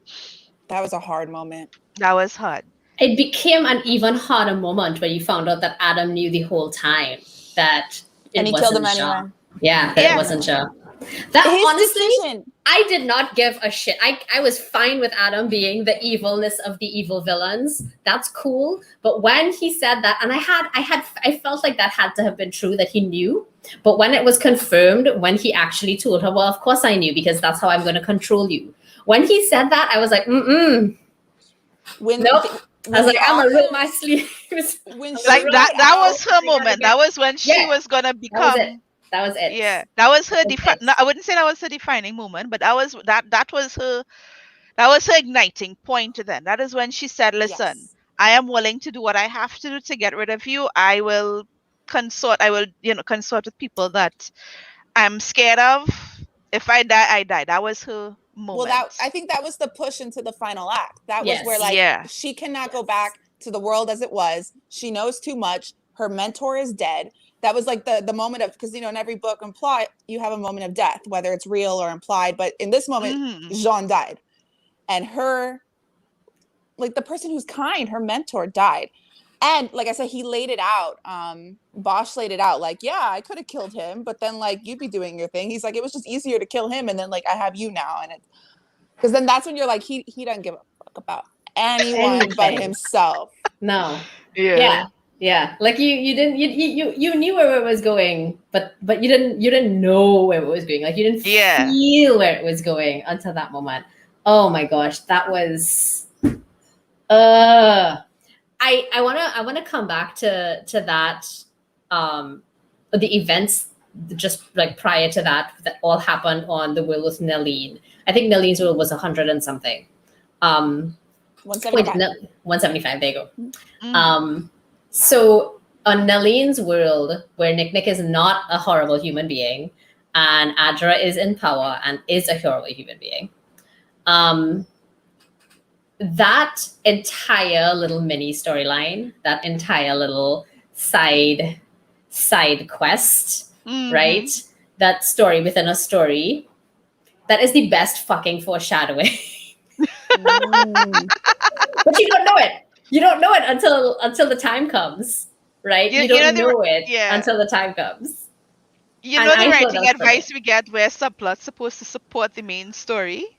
was a hard moment. That was hard. It became an even harder moment when you found out that Adam knew the whole time that and he killed him anyway. Yeah, that it wasn't Shaw. That his honestly, decision. I did not give a shit. I was fine with Adam being the evilness of the evil villains. That's cool. But when he said that, and I felt like that had to have been true, that he knew. But when it was confirmed, when he actually told her, well, of course I knew, because that's how I'm going to control you. When he said that, I was like, nope. I was like, I'm gonna roll my sleeves. Like that was her moment. That was when she was gonna become. That was it. Yeah, that was her. No, I wouldn't say that was her defining moment, but that was her. That was her igniting point. Then that is when she said, "Listen, I am willing to do what I have to do to get rid of you. I will consort. I will, consort with people that I'm scared of. If I die, I die." That was her moment. Well, I think that was the push into the final act. That was where she cannot go back to the world as it was. She knows too much. Her mentor is dead. That was like the moment of, because in every book you have a moment of death, whether it's real or implied. But in this moment, Jean died, and her, like the person who's kind, her mentor died. And like I said, he laid it out. Bosch laid it out like, yeah, I could have killed him, but then like you'd be doing your thing. He's like, it was just easier to kill him, and then like I have you now, and because then that's when you're like, he doesn't give a fuck about anyone but himself. No. Yeah. Like you didn't you knew where it was going, but you didn't know where it was going. Like you didn't feel where it was going until that moment. Oh my gosh, that was I wanna come back to that the events just like prior to that all happened on the will with Nelline. I think Nelline's will was 100 and something. 175. 175, there you go. So on Nelline's world, where Nick is not a horrible human being, and Adra is in power and is a horrible human being, that entire little mini storyline, that entire little side quest, right? That story within a story, that is the best fucking foreshadowing. But you don't know it. You don't know it until the time comes, right? You don't know it until the time comes. The writing advice we get where subplots supposed to support the main story.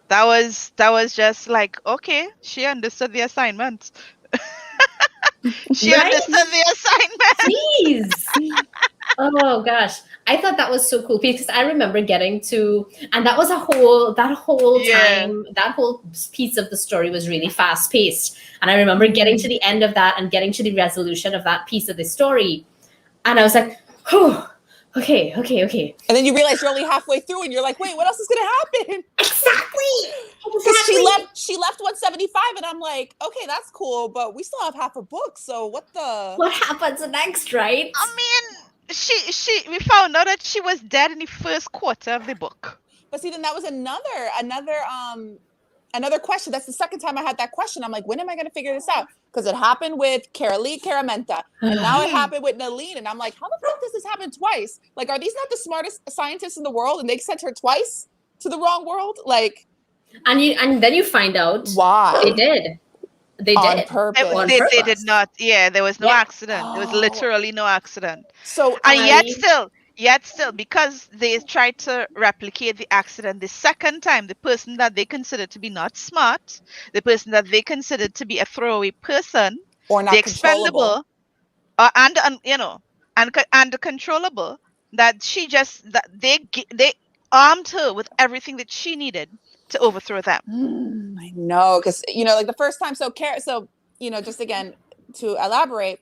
That was just like, okay, she understood the assignment. She understood the assignment. Jeez. Oh gosh. I thought that was so cool because I remember getting to, and that was that whole time, that whole piece of the story was really fast paced. And I remember getting to the end of that and getting to the resolution of that piece of the story. And I was like, oh, okay. And then you realize you're only halfway through and you're like, wait, what else is going to happen? Exactly. Because she left 175 and I'm like, okay, that's cool, but we still have half a book. So what happens next, right? I mean, we found out that she was dead in the first quarter of the book. But see, then that was another question. That's the second time I had that question. I'm like, when am I going to figure this out? Because it happened with Cara Menta, and now it happened with Nelline, and I'm like, how the fuck does this happen twice? Like, are these not the smartest scientists in the world, and they sent her twice to the wrong world? Like, and then you find out why they did. They on did. purpose. On They did purpose. not. Yeah, there was no Yeah. accident. There was literally no accident. So And yet I still, because they tried to replicate the accident the second time, the person that they considered to be not smart, the person that they considered to be a throwaway person, or the not controllable. expendable, and you know, and the controllable, that they armed her with everything that she needed to overthrow them. I know, because like the first time. So Cara, just again to elaborate,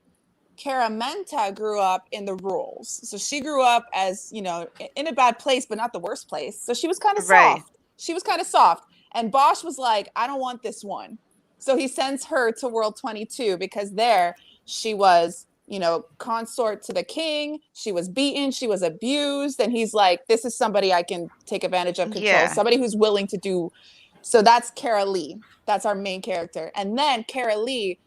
Cara Menta grew up in the rules. So she grew up as, in a bad place, but not the worst place. So she was kind of Right. soft. She was kind of soft. And Bosch was like, I don't want this one. So he sends her to World 22 because there she was, consort to the king. She was beaten. She was abused. And he's like, this is somebody I can take advantage of, control. Yeah. Somebody who's willing to do. So that's Cara Lee. That's our main character. And then Cara Lee,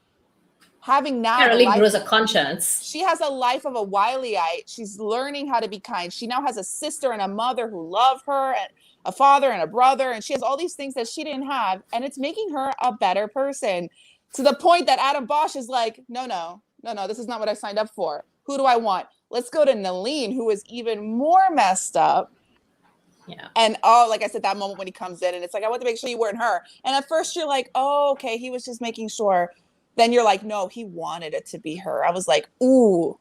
having now Cara Lee grows a conscience. She has a life of a Wileyite. She's learning how to be kind. She now has a sister and a mother who love her, and a father and a brother, and she has all these things that she didn't have, and it's making her a better person, to the point that Adam Bosch is like, no, this is not what I signed up for. Who do I want? Let's go to Nalene, who is even more messed up. Yeah. And like I said, that moment when he comes in and it's like, I want to make sure you weren't her. And at first you're like, oh, okay, he was just making sure. Then you're like, no, he wanted it to be her. I was like, ooh,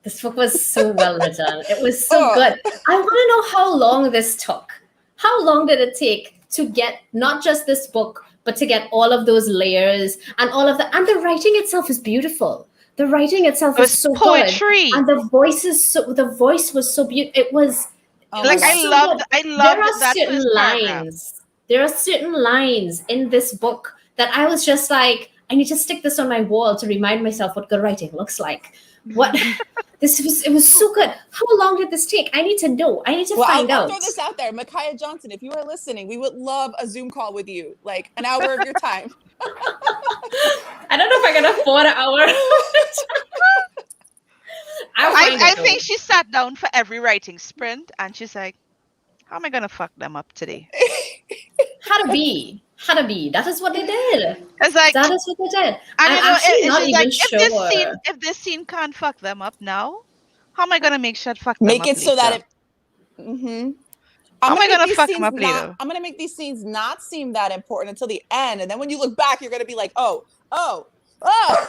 This book was so well written. It was so good. I want to know how long this took. How long did it take to get not just this book, but to get all of those layers and all of and the writing itself is beautiful. The writing itself is so poetry. Good. And the voice was so beautiful. It was like I loved that first paragraph. There are certain lines in this book that I was just like, I need to stick this on my wall to remind myself what good writing looks like. It was so good. How long did this take? I need to know. I need to find out. I'll throw this out there. Micaiah Johnson, if you are listening, we would love a Zoom call with you, like an hour of your time. I don't know if I can afford an hour. I think she sat down for every writing sprint and she's like, how am I going to fuck them up today? How to be. That is what they did. It's like, that is what they did. I'm actually not even sure. If this scene can't fuck them up now, how am I going to make sure it fuck them up Make it so that it... How am I going to fuck them up later? I'm going to make these scenes not seem that important until the end. And then when you look back, you're going to be like, oh. Her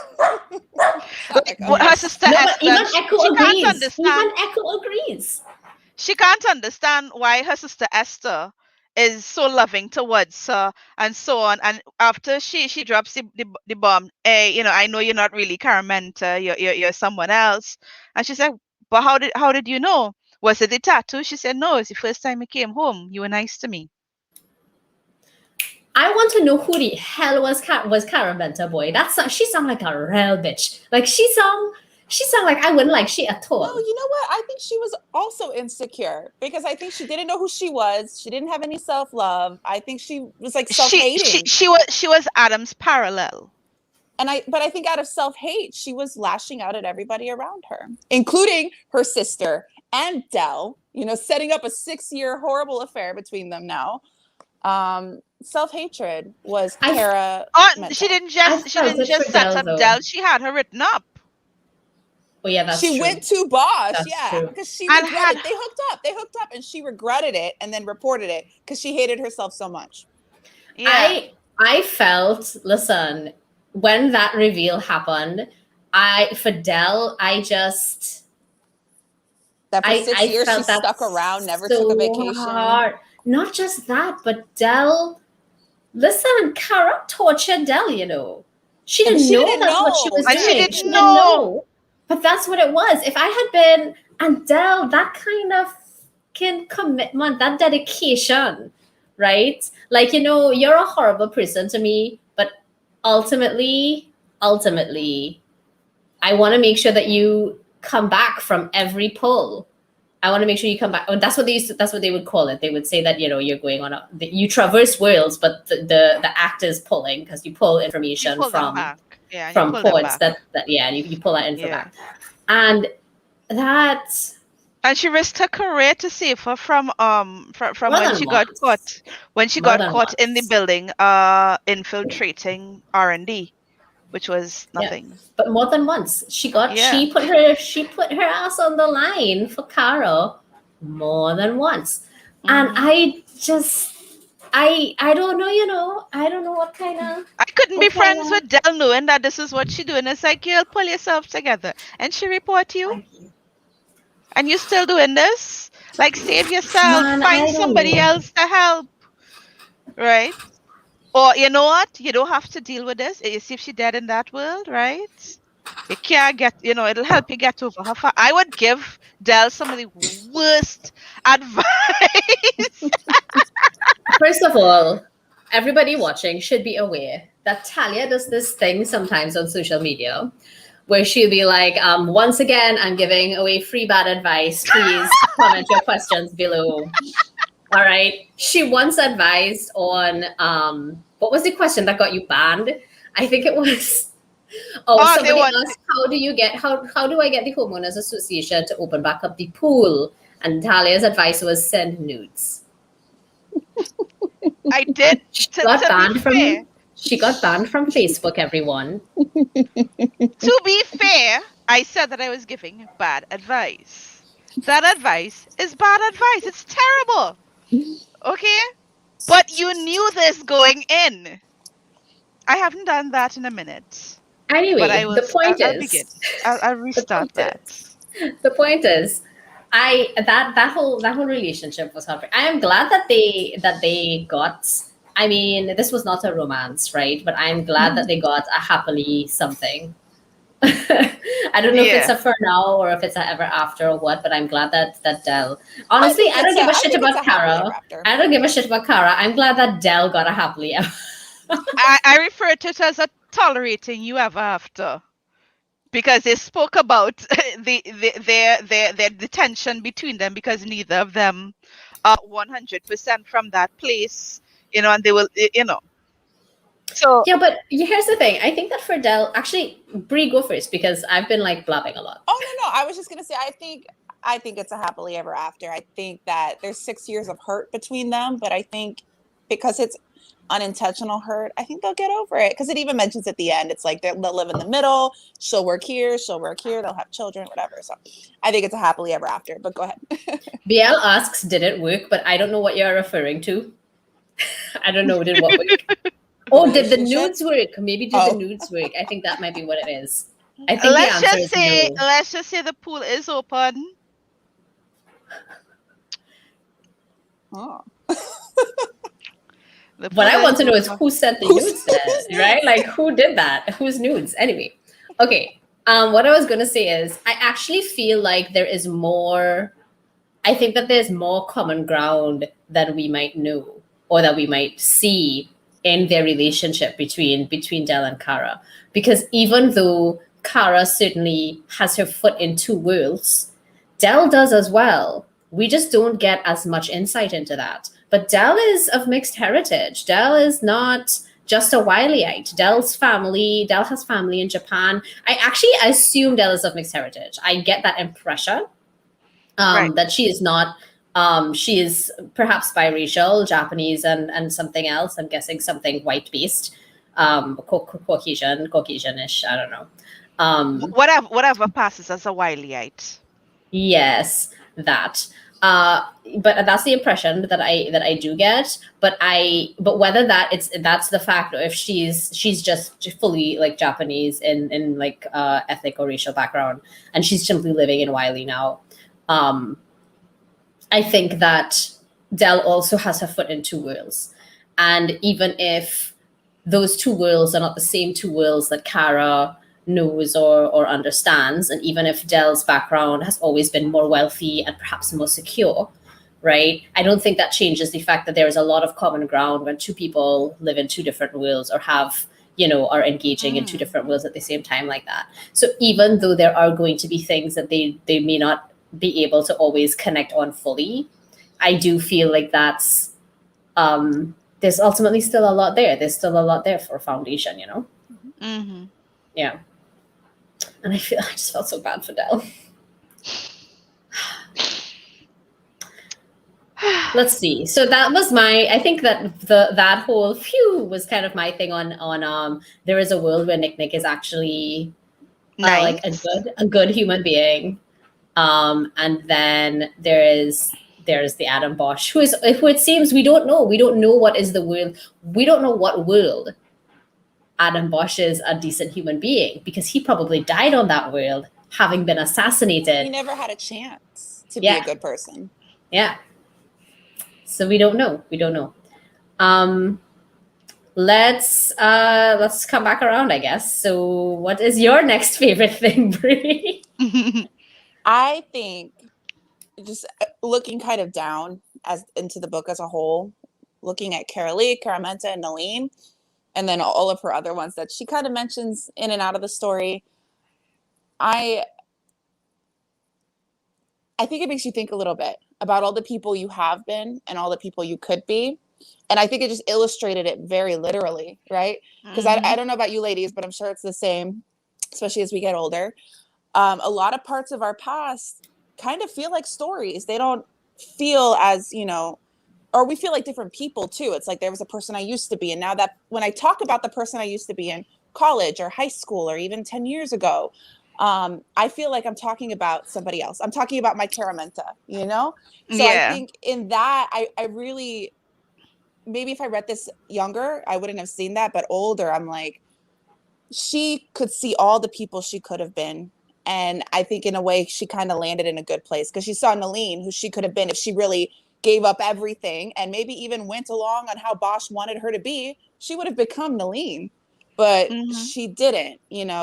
sister Esther, even Echo agrees. She can't understand why her sister Esther is so loving towards her and so on. And after she drops the bomb, I know you're not really Cara Menta, you're someone else. And she said, but how did you know? Was it the tattoo? She said, no, it's the first time you came home. You were nice to me. I want to know who the hell was Cara Menta, boy. She sound like a real bitch. Like she sound like I wouldn't like she at all. No, you know what? I think she was also insecure because I think she didn't know who she was. She didn't have any self-love. I think she was like self-hating. She was Adam's parallel. But I think out of self-hate, she was lashing out at everybody around her, including her sister and Dell, setting up a 6-year horrible affair between them now. Self-hatred was Cara. She didn't just set up Dell. She had her written up. Oh yeah, that's true. She went to Bosch, true. because she regretted. They hooked up, and she regretted it, and then reported it because she hated herself so much. Yeah. I felt. Listen, when that reveal happened, for Dell, that for 6 years she stuck around, never took a vacation. Hard. Not just that, but Dell. Listen, Cara tortured Dell. She didn't know that's what she was doing. She didn't know. But that's what it was. If I had been, and Dell, that kind of commitment, that dedication, right? Like, you're a horrible person to me, but ultimately, I want to make sure that you come back from every pull. I want to make sure you come back. Oh, that's what they would call it. They would say that, you're going on you traverse worlds, but the act is pulling because you pull information from poets and you pull that info back. And And she risked her career to save her from More when than she got once. caught. When she More got than caught in the once. building, infiltrating R&D, which was Yeah. nothing. But more than once. She Yeah. put her ass on the line for Cara more than once. And Mhm. I just I don't know, I don't know what kind of I couldn't be friends with Dell knowing that this is what she doing. It's like, girl, pull yourself together. And she report you, and you still doing this? Like, save yourself. Man, Find I don't somebody know. else to help, right? Or you know what? You don't have to deal with this. You see if she dead in that world, right? You can't get, it'll help you get over her. I would give Dell some of the worst advice. First of all, everybody watching should be aware that Talia does this thing sometimes on social media where she'll be like, once again, I'm giving away free bad advice. Please comment your questions below. All right. She once advised on what was the question that got you banned? I think it was They somebody want. asked how do I get the homeowners association to open back up the pool? And Talia's advice was send nudes. I did. She To got be banned fair, from Facebook, everyone. to be fair, I said that I was giving bad advice. That advice is bad advice. It's terrible. Okay? But you knew this going in. I haven't done that in a minute. But I Anyway, will. the point I'll begin. is, I'll the restart point that. is, the point is, that whole relationship was heartbreaking. I am glad that they got. I mean, this was not a romance, right? But I'm glad that they got a happily something. I don't know if it's Yeah. a for now or if it's a ever after or what, but I'm glad that Dell. Honestly, I don't give a shit about Cara. I don't give a shit about Cara. I'm glad that Dell got a happily ever. I refer to it as a tolerating you ever after. Because they spoke about the tension between them because neither of them are 100% from that place, and they will, So Yeah, but here's the thing. I think that for Dell, actually, Brie, go first because I've been like blabbing a lot. Oh no, I was just gonna say I think it's a happily ever after. I think that there's 6 years of hurt between them, but I think because it's unintentional hurt, I think they'll get over it. Because it even mentions at the end, it's like they'll live in the middle. She'll work here, they'll have children, whatever. So I think it's a happily ever after. But go ahead. BL asks, did it work? But I don't know what you're referring to. I don't know, did what work? Oh, did the nudes work? Maybe did the nudes work? I think that might be what it is. I think the answer is no. let's just say the pool is open. Oh. What I want to know is who sent the nudes then, right? Like who did that? Whose nudes? Anyway, okay. What I was gonna say is I actually feel like there is more. I think that there's more common ground than we might know or that we might see in their relationship between Dell and Cara. Because even though Cara certainly has her foot in two worlds, Dell does as well. We just don't get as much insight into that. But Dell is of mixed heritage. Dell is not just a Wileyite. Dell has family in Japan. I assume Dell is of mixed heritage. I get that impression Right. that she is not. She is perhaps biracial, Japanese, and something else. I'm guessing something white based, Caucasianish. I don't know. Whatever passes as a Wileyite. Yes, that. But that's the impression that I do get. But whether that's the fact, or if she's just fully like Japanese in like ethnic or racial background, and she's simply living in Wiley now. I think that Dell also has her foot in two worlds, and even if those two worlds are not the same two worlds that Cara knows or understands, and even if Dell's background has always been more wealthy and perhaps more secure, right? I don't think that changes the fact that there is a lot of common ground when two people live in two different worlds or have, are engaging in two different worlds at the same time like that. So even though there are going to be things that they may not be able to always connect on fully, I do feel like that's there's ultimately still a lot there. There's still a lot there for a foundation, Mm-hmm. Yeah. And I just felt so bad for Dell. let's see. So that was I think that that whole was kind of my thing on there is a world where Nick is actually like a good human being. And then there's the Adam Bosch, who it seems we don't know what is the world. We don't know what world Adam Bosch is a decent human being, because he probably died on that world, having been assassinated. He never had a chance to be a good person. Yeah. So we don't know. Let's come back around, I guess. So what is your next favorite thing, Brie? I think, just looking kind of down into the book as a whole, looking at Cara Lee, Caramenta, and Nalene, and then all of her other ones that she kind of mentions in and out of the story, I think it makes you think a little bit about all the people you have been and all the people you could be. And I think it just illustrated it very literally, right? Because I don't know about you ladies, but I'm sure it's the same, especially as we get older. A lot of parts of our past kind of feel like stories. They don't feel as, or we feel like different people too. It's like there was a person I used to be. And now that when I talk about the person I used to be in college or high school or even 10 years ago, I feel like I'm talking about somebody else. I'm talking about my Caramenta, So I think in that, I really, maybe if I read this younger, I wouldn't have seen that, but older, I'm like, she could see all the people she could have been. And I think in a way she kind of landed in a good place, because she saw Nalene, who she could have been if she really gave up everything and maybe even went along on how Bosch wanted her to be. She would have become Nalene, but she didn't.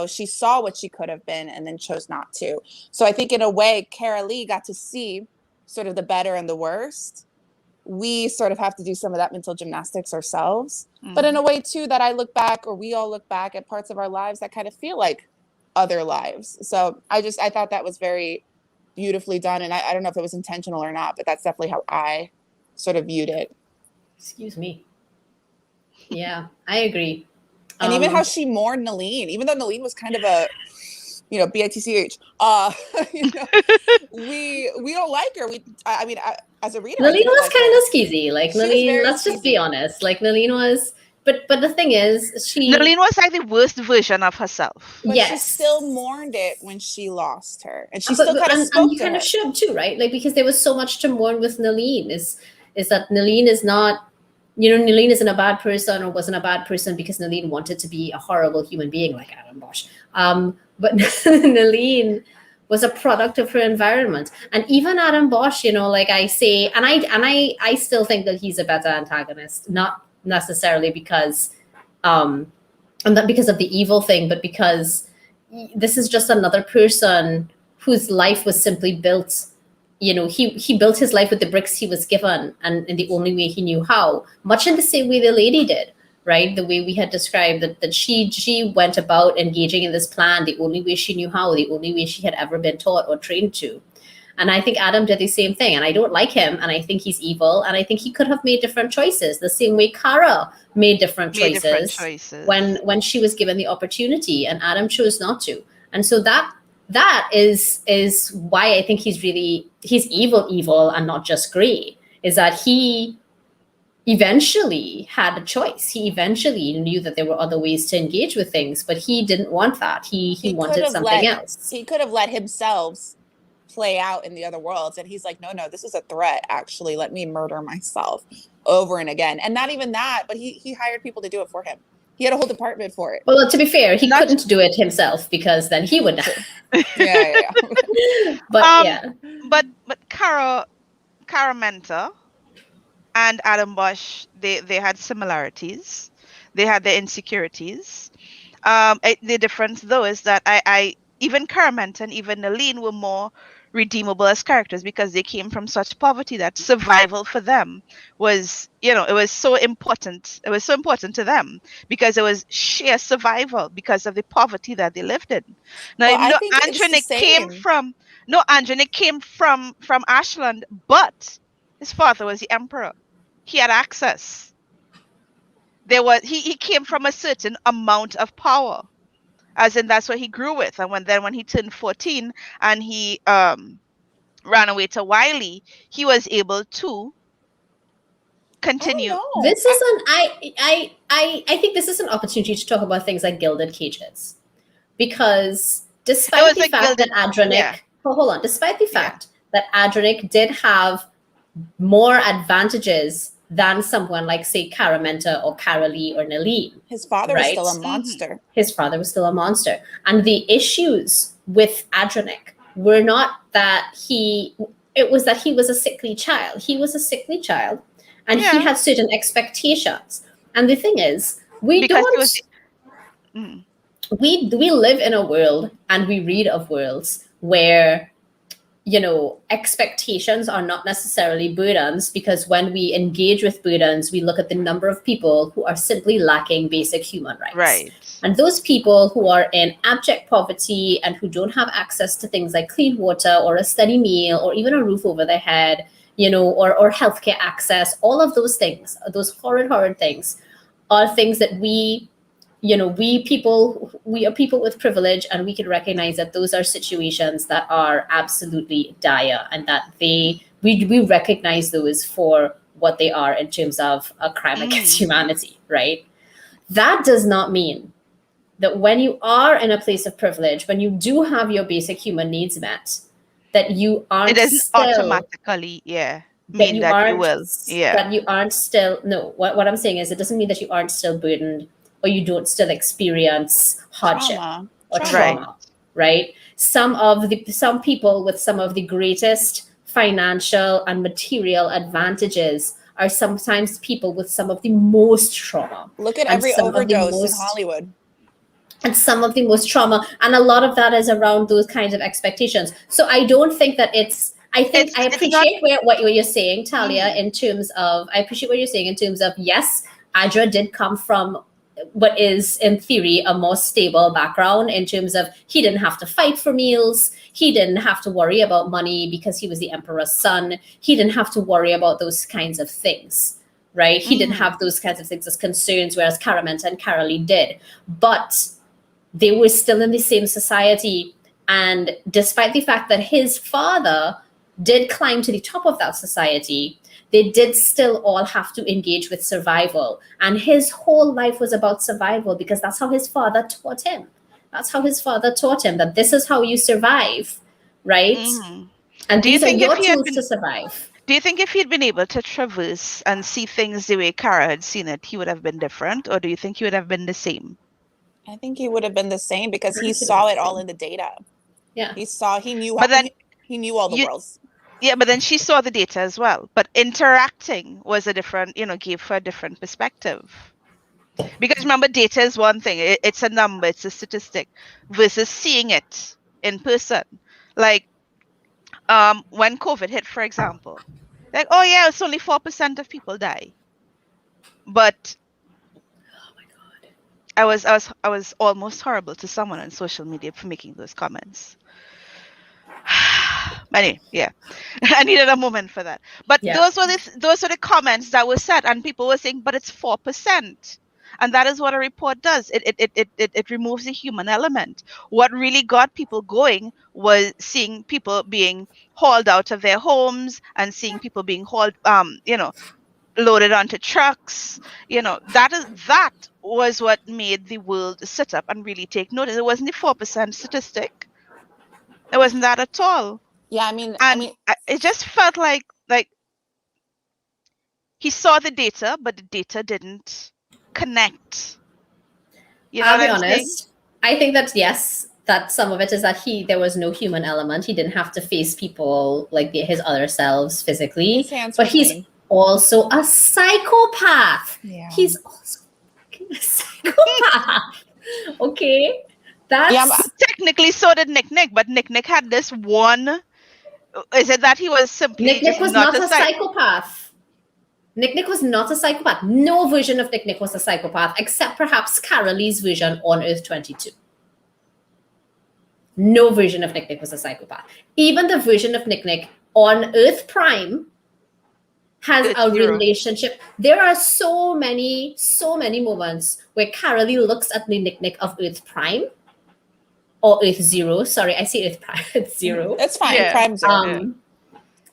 She saw what she could have been and then chose not to. So I think in a way, Cara Lee got to see sort of the better and the worst. We sort of have to do some of that mental gymnastics ourselves. But in a way too, that I look back, or we all look back at parts of our lives that kind of feel like other lives. So I thought that was very beautifully done. And I don't know if it was intentional or not, but that's definitely how I sort of viewed it. Excuse me. Yeah, I agree. And even how she mourned Nalene, even though Nalene was kind of a, bitch. We don't like her. As a reader, Nalene was kind of skeezy. Like Nalene, let's just be honest. Like Nalene was, but the thing is, Nalene was like the worst version of herself. But she still mourned it when she lost her, and she still kind of spoke to her. Kind of should too, right? Like, because there was so much to mourn with Nalene. Is that Nalene is not, Nalene isn't a bad person or wasn't a bad person because Nalene wanted to be a horrible human being like Adam Bosch. But Nalene was a product of her environment. And even Adam Bosch, like I say, and I still think that he's a better antagonist, not necessarily because and not because of the evil thing, but because this is just another person whose life was simply built. He built his life with the bricks he was given, and in the only way he knew how, much in the same way the lady did, right? The way we had described that she went about engaging in this plan the only way she knew how, the only way she had ever been taught or trained to. And I think Adam did the same thing, and I don't like him, and I think he's evil, and I think he could have made different choices, the same way Cara made different choices when she was given the opportunity, and Adam chose not to. And so that is why I think he's evil and not just gray, is that he eventually had a choice. He eventually knew that there were other ways to engage with things, but he didn't want that. He wanted something else. He could have let himself play out in the other worlds, and he's like, no, this is a threat, actually. Let me murder myself over and again. And not even that, but he hired people to do it for him. He had a whole department for it. Well, to be fair, he couldn't do it himself, because then he would die. Yeah. But Caramenta and Adam Bosch, they had similarities. They had their insecurities. The difference, though, is that I even Caramenta and even Nalene were more redeemable as characters, because they came from such poverty that survival for them was, it was so important. It was so important to them because it was sheer survival because of the poverty that they lived in. Now, Andronic came from Ashland, but his father was the emperor. He had access. He came from a certain amount of power, as in that's what he grew with. And when he turned 14 and he ran away to Wiley, he was able to continue. This isn't. I think this is an opportunity to talk about things like gilded cages, because despite the fact that Adronic, hold on, despite the fact that Adronic did have more advantages than someone like, say, Cara or Cara Lee or Naleen. His father was still a monster. His father was still a monster. And the issues with Adronic were not that it was that he was a sickly child. He was a sickly child, and he had certain expectations. And the thing is, we live in a world, and we read of worlds where, you know, expectations are not necessarily burdens, because when we engage with burdens, we look at the number of people who are simply lacking basic human rights. Right. And those people who are in abject poverty and who don't have access to things like clean water or a steady meal or even a roof over their head, you know, or healthcare access, all of those things, those horrid things, are things that we are people with privilege, and we can recognize that those are situations that are absolutely dire, and that we recognize those for what they are in terms of a crime against humanity, right? That does not mean that when you are in a place of privilege, when you do have your basic human needs met, that you aren't it doesn't still automatically mean that you will. That you aren't still, no, what I'm saying is, it doesn't mean that you aren't still burdened, or you don't still experience hardship or trauma, right? Some people with some of the greatest financial and material advantages are sometimes people with some of the most trauma. Look at every overdose in Hollywood. And some of the most trauma. And a lot of that is around those kinds of expectations. So I don't think that I appreciate what you're saying, Talia, in terms of, yes, Adra did come from what is, in theory, a more stable background, in terms of he didn't have to fight for meals. He didn't have to worry about money because he was the emperor's son. He didn't have to worry about those kinds of things, right? He didn't have those kinds of things as concerns, whereas Caramenta and Carolee did. But they were still in the same society. And despite the fact that his father did climb to the top of that society, they did still all have to engage with survival. And his whole life was about survival, because that's how his father taught him. That's how his father taught him, that this is how you survive, right? And these are your tools to survive. Do you think if he'd been able to traverse and see things the way Cara had seen it, he would have been different? Or do you think he would have been the same? I think he would have been the same, because he saw it all in the data. Yeah. He knew all the worlds. Yeah, but then she saw the data as well. But interacting was a different, gave her a different perspective. Because remember, data is one thing. It's a number, it's a statistic, versus seeing it in person. Like when COVID hit, for example, like, oh yeah, it's only 4% of people die. But oh my God, I was almost horrible to someone on social media for making those comments. Anyway, yeah, I needed a moment for that. But those were the comments that were said, and people were saying, "But it's 4%," and that is what a report does. It removes the human element. What really got people going was seeing people being hauled out of their homes and seeing people being hauled, loaded onto trucks. That was what made the world sit up and really take notice. It wasn't the 4% statistic. It wasn't that at all. Yeah, I mean, it just felt like he saw the data, but the data didn't connect. I'll be honest. I think that yes, that some of it is that there was no human element. He didn't have to face people like his other selves physically, but he's also a psychopath. Yeah. He's also a psychopath. Okay. Technically, so did Nick, but Nick had this one. Is it that he was simply Nick was not a psychopath? Nick was not a psychopath. No version of Nick was a psychopath, except perhaps Carolee's version on Earth 22. No version of Nick was a psychopath. Even the version of Nick on Earth Prime has a relationship. There are so many moments where Carolee looks at the Nick of Earth Prime. Or Earth Zero. Sorry, I say Earth Prime. It's Zero. That's fine. Yeah. Prime Zero.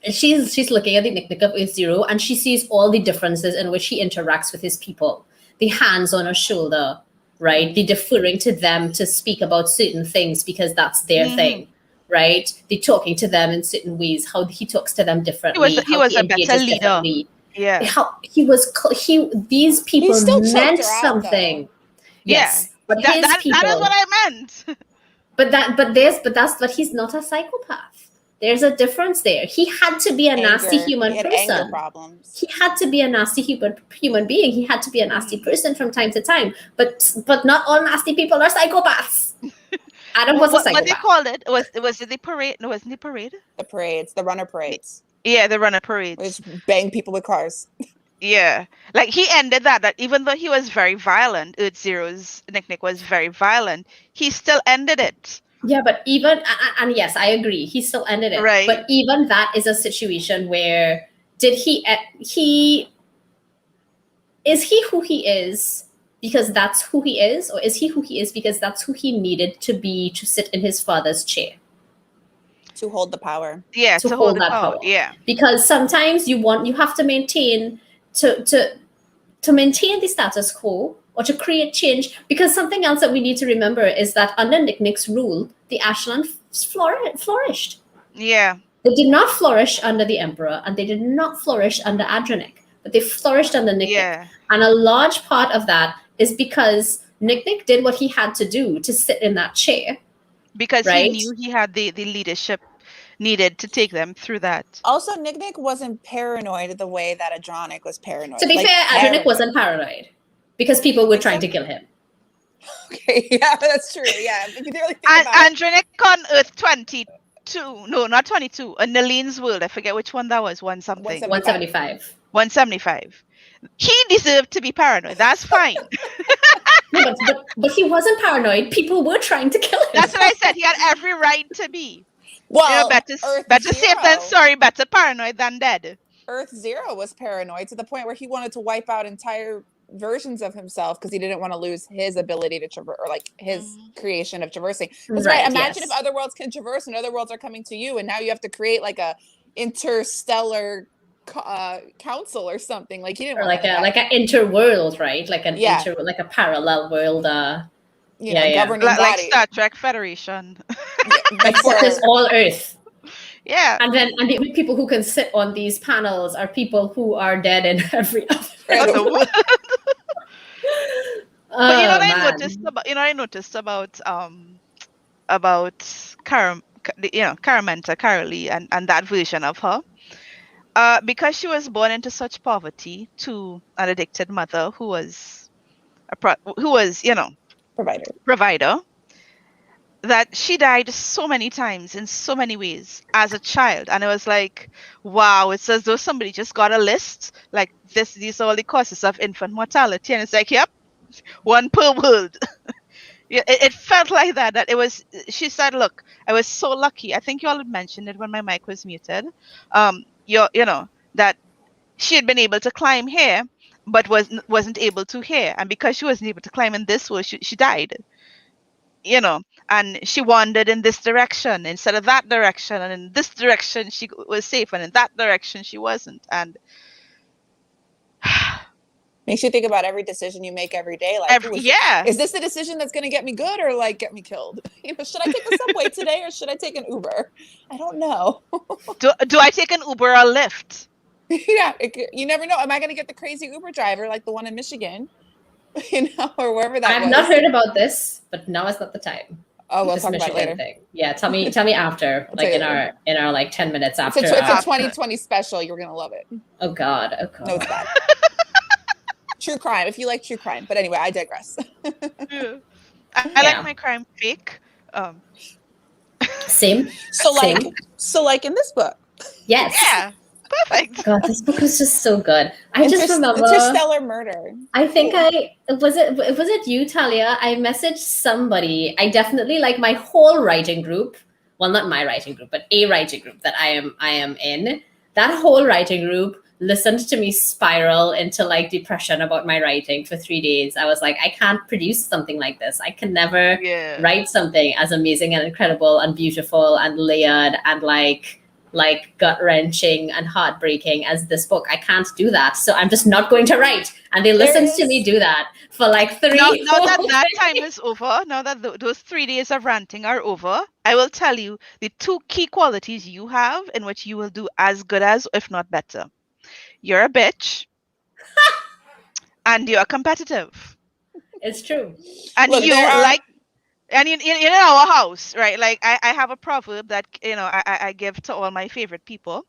she's looking at the Nick of Earth Zero, and she sees all the differences in which he interacts with his people. The hands on her shoulder, right? The deferring to them to speak about certain things because that's their thing, right? The talking to them in certain ways, how he talks to them differently, He was a better engages leader. differently. Yeah. How these people still choked meant her out, something. Yes. But that his people, is what I meant. but he's not a psychopath. There's a difference there. He had to be a nasty human he had person. anger problems. He had to be a nasty human being. He had to be a nasty person from time to time. But not all nasty people are psychopaths. Adam was a psychopath. What they called it was the parade? No, wasn't the parade? The parades, the runner parades. Yeah, the runner parades. Which bang people with cars. Yeah, like he ended that even though he was very violent, Earth Zero's Nick was very violent, he still ended it. Yeah, but even, and yes, I agree, he still ended it. Right. But even that is a situation where is he who he is because that's who he is, or is he who he is because that's who he needed to be to sit in his father's chair? To hold the power. Yeah, to hold that power. Yeah. Because sometimes you have to maintain to maintain the status quo or to create change, because something else that we need to remember is that under Nick's rule, the Ashland flourished. Yeah. They did not flourish under the Emperor, and they did not flourish under Adrenic, but they flourished under Nick. Yeah. And a large part of that is because Nick did what he had to do to sit in that chair. Because right? he knew he had the leadership needed to take them through that. Also, Nick wasn't paranoid the way that Adronic was paranoid. To be fair, Adrenic wasn't paranoid because people were trying to kill him. Okay, yeah, that's true. Yeah, if you really think about Adrenic on Earth 22. No, not 22. Nalene's world. I forget which one that was. 175. 175. He deserved to be paranoid. That's fine. No, but he wasn't paranoid. People were trying to kill him. That's what I said. He had every right to be. Well, better safe than sorry, better paranoid than dead. Earth Zero was paranoid to the point where he wanted to wipe out entire versions of himself because he didn't want to lose his ability to traverse, or like his creation of traversing. That's right. Imagine if other worlds can traverse and other worlds are coming to you, and now you have to create like a interstellar council or something. Like he didn't, or like an interworld, right? Like like a parallel world. Governing body. Like Star Trek Federation. Except it's all Earth. Yeah. And the only people who can sit on these panels are people who are dead in every other world. But I noticed about Caramenta, Carolee, and that version of her. Because she was born into such poverty to an addicted mother who was provider, that she died so many times in so many ways as a child. And it was like, wow, it's as though somebody just got a list like this. These are all the causes of infant mortality, and it's like, yep, one per world. It felt like that it was. She said, look, I was so lucky. I think you all had mentioned it when my mic was muted. That she had been able to climb here but wasn't able to here, and because she wasn't able to climb in this world, she died, and she wandered in this direction instead of that direction, and in this direction she was safe, and in that direction she wasn't. And makes you think about every decision you make every day. Like, is this the decision that's going to get me good or like get me killed? Should I take the subway today or should I take an Uber? I don't know. Do I take an Uber or a Lyft? Yeah, you never know. Am I going to get the crazy Uber driver like the one in Michigan, or wherever that was? I've not heard about this, but now is not the time. Oh, we'll talk about it later. Thing. Yeah, tell me after, like in our like 10 minutes after. It's a 2020 special. You're gonna love it. Oh God. No, it's bad. True crime, if you like true crime. But anyway, I digress. I like my crime fake. Same. So like in this book. Yes. Yeah. Perfect. God, this book was just so good. I just remember Interstellar Murder. I think was it you, Talia? I messaged somebody. I definitely, like, my whole writing group. Well, not my writing group, but a writing group that I am in. That whole writing group listened to me spiral into like depression about my writing for 3 days. I was like, I can't produce something like this. I can never write something as amazing and incredible and beautiful and layered and like like gut-wrenching and heartbreaking as this book. I can't do that, so I'm just not going to write. And they listened to me do that for like 3 Now that whole that days. time is over, now that those 3 days of ranting are over, I will tell you the 2 key qualities you have in which you will do as good as, if not better. You're a bitch, and you're competitive. It's true. And Look, you there are- like, and in our house, right? Like I have a proverb that I give to all my favorite people.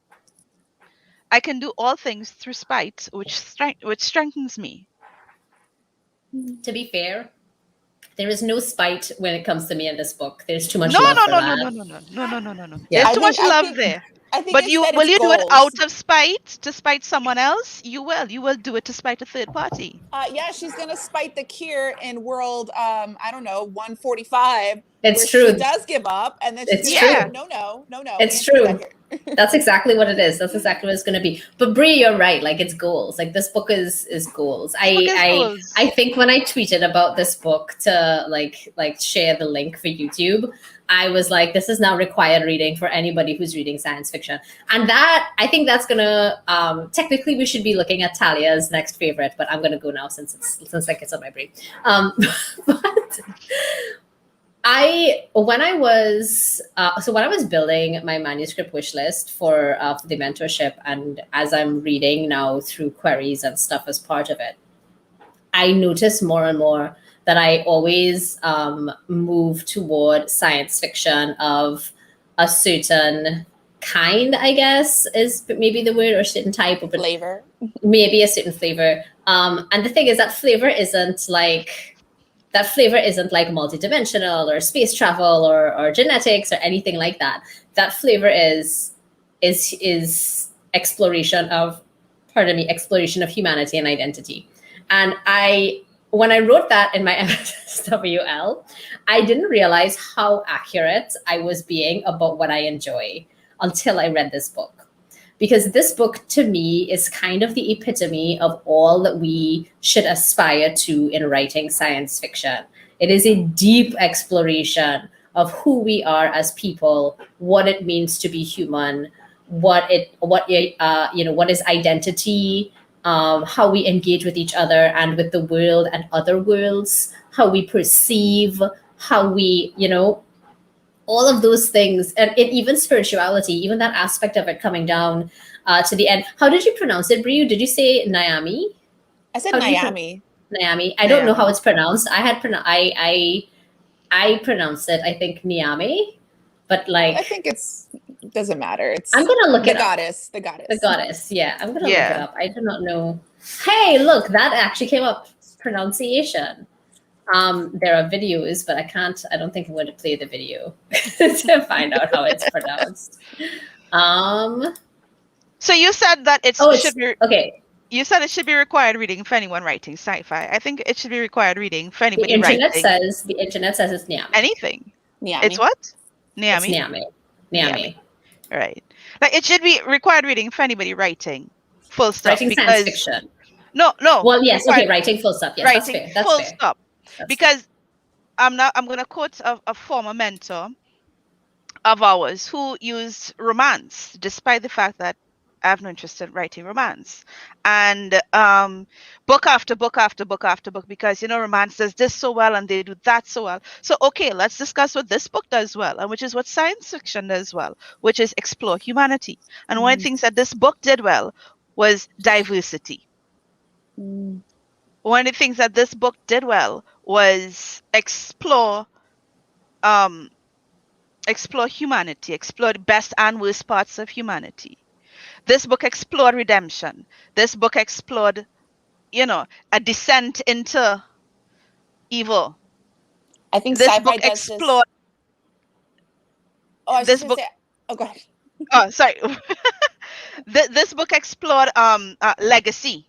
I can do all things through spite, which strengthens me. To be fair, there is no spite when it comes to me in this book. There's too much No, love no, for no, that. no. Yeah. There's too much love there. But will you do it out of spite to spite someone else? You will do it to spite a third party. Yeah, she's gonna spite the cure in world I don't know 145. It's where true. She does give up, and then It's she's true. gonna no. It's true. That's exactly what it is. That's exactly what it's going to be. But Brie, you're right. Like, it's goals. Like, this book is goals. I think when I tweeted about this book to like share the link for YouTube, I was like, this is now required reading for anybody who's reading science fiction. And that, I think that's gonna technically we should be looking at Talia's next favorite, but I'm gonna go now since like it's on my brain. But when I was building my manuscript wish list for the mentorship, and as I'm reading now through queries and stuff as part of it, I notice more and more that I always move toward science fiction of a certain kind, I guess is maybe the word, or certain type of flavor, maybe a certain flavor. And the thing is that flavor isn't like multidimensional or space travel or genetics or anything like that. That flavor is exploration of humanity and identity. And when I wrote that in my MSWL, I didn't realize how accurate I was being about what I enjoy until I read this book. Because this book, to me, is kind of the epitome of all that we should aspire to in writing science fiction. It is a deep exploration of who we are as people, what it means to be human, what is identity, how we engage with each other and with the world and other worlds, how we perceive, how we, all of those things, and even spirituality, even that aspect of it coming down to the end. How did you pronounce it, Brie? Did you say Naomi? I said Naomi. Naomi. I don't know how it's pronounced. I pronounced it, I think, Niami, but like I think it doesn't matter. I'm gonna look it up. The goddess. Yeah, I'm gonna look it up. I do not know. Hey, look, that actually came up. Pronunciation. There are videos, but I don't think I'm going to play the video to find out how it's pronounced. So you said that should be okay. You said it should be required reading for anyone writing sci-fi. I think it should be required reading for anybody the writing. The internet says it's Niami. Anything. Niami. It's what? Niami. It's Niami. Right. Like, it should be required reading for anybody writing. Full stop. Writing science fiction. No. Well, yes. Okay. Writing full stop. Yes, writing that's fair. That's full fair. stop. Because I'm going to quote a former mentor of ours who used romance, despite the fact that I have no interest in writing romance, and book after book after book after book, because romance does this so well and they do that so well. So okay, let's discuss what this book does well, and which is what science fiction does well, which is explore humanity. And one of the things that this book did well was diversity. One of the things that this book did well was explore humanity, explore the best and worst parts of humanity. This book explored redemption. This book explored, a descent into evil. I think this sci-fi book does explored. Oh, I was this just book. Go ahead. Oh, sorry. This book explored legacy,